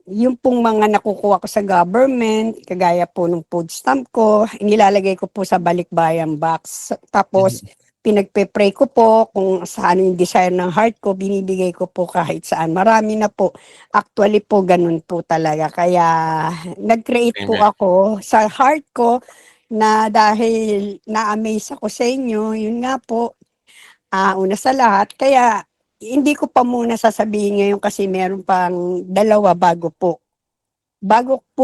Yung pong mga nakukuha ko sa government, kagaya po ng food stamp ko, inilalagay ko po sa balikbayan box. Tapos, pinagpe-pray ko po kung saan yung desire ng heart ko, binibigay ko po kahit saan. Marami na po. Actually po, ganun po talaga. Kaya, nag-create po Amen. ako sa heart ko na dahil na-amaze ako sa inyo, yun nga po, una sa lahat. Kaya, hindi ko pa muna sasabihin ngayon kasi meron pang dalawa bago po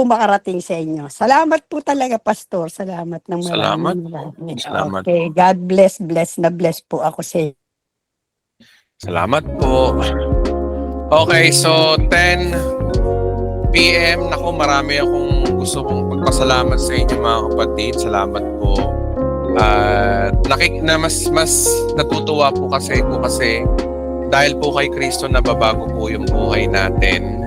makarating sa inyo. Salamat po talaga, Pastor. Salamat ng Salamat marami. Salamat Okay, God bless bless po ako sa inyo. Salamat po. Okay, so 10 PM. Naku, marami akong gusto kong pagpasalamat sa inyo mga kapatid. Salamat po. Mas natutuwa po kasi dahil po kay Kristo nababago po yung buhay natin.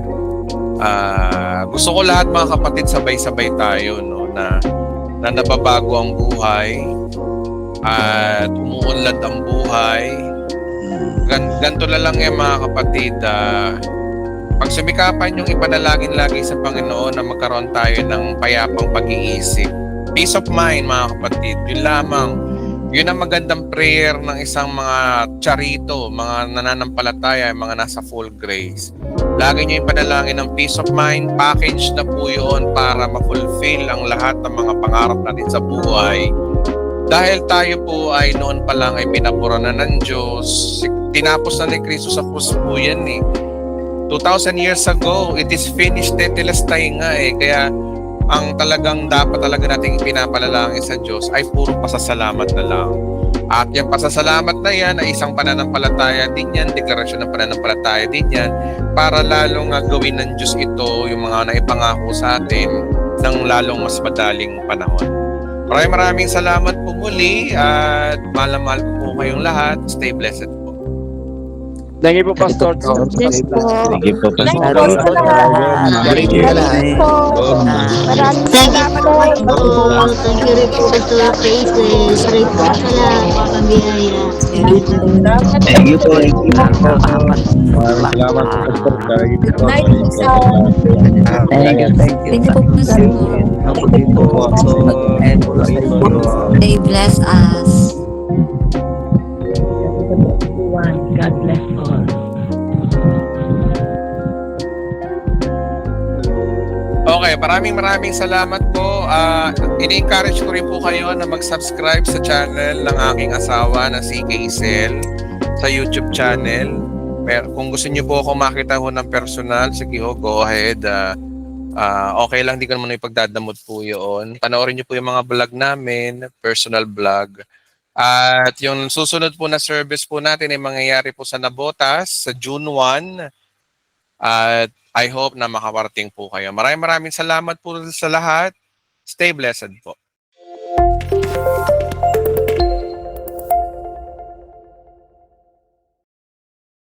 Gusto ko lahat mga kapatid sabay-sabay tayo, no, na nababago ang buhay at umuunlad ang buhay. Ganto na lang yan mga kapatid. Pagsumikapan yung ipanalangin lagi sa Panginoon na magkaroon tayo ng payapang pag-iisip. Peace of mind mga kapatid, yun lamang. Yun ang magandang prayer ng isang mga charito, mga nananampalataya, mga nasa full grace. Lagi nyo yung panalangin ng peace of mind, package na po yun para ma-fulfill ang lahat ng mga pangarap natin sa buhay. Dahil tayo po ay noon pa lang ay pinapura na ng Diyos, tinapos na ni Kristo sa krus po yan 2,000 years ago, it is finished, tetelestai nga Kaya ang talagang dapat talaga nating pinapalalangin sa Diyos ay puro pasasalamat na lang. At yung pasasalamat na yan ay isang pananampalataya din yan, deklarasyon ng pananampalataya din yan, para lalong gawin ng Diyos ito, yung mga naipangako sa atin, ng lalong mas madaling panahon. Maraming salamat po muli at mahal ko po kayong lahat. Stay blessed po. Thank you po, Pastor. Yes po. Thank you po, Thank Pastor. you po sa lahat. Thank you. Galing po. Maraming salamat po. Thank you rin po sa praises. Rin po sa lahat mga kabiyaya. Thank you po. Maraming salamat po, Pastor. Thank you po. Night po sa Thank you. Thank you po, Pastor. They bless us. God bless all. Okay, maraming salamat po. Ini-encourage ko rin po kayo na mag-subscribe sa channel ng aking asawa na si Kaysel sa YouTube channel. Pero kung gusto niyo po ako makita ho ng personal, sige ho, go ahead. Okay lang, di ko naman ipagdadamot po yun. Panoorin niyo po yung mga vlog namin, personal vlog. At yung susunod po na service po natin ay mangyayari po sa Nabotas sa June 1. At I hope na makawarating po kayo. Maraming salamat po sa lahat. Stay blessed po.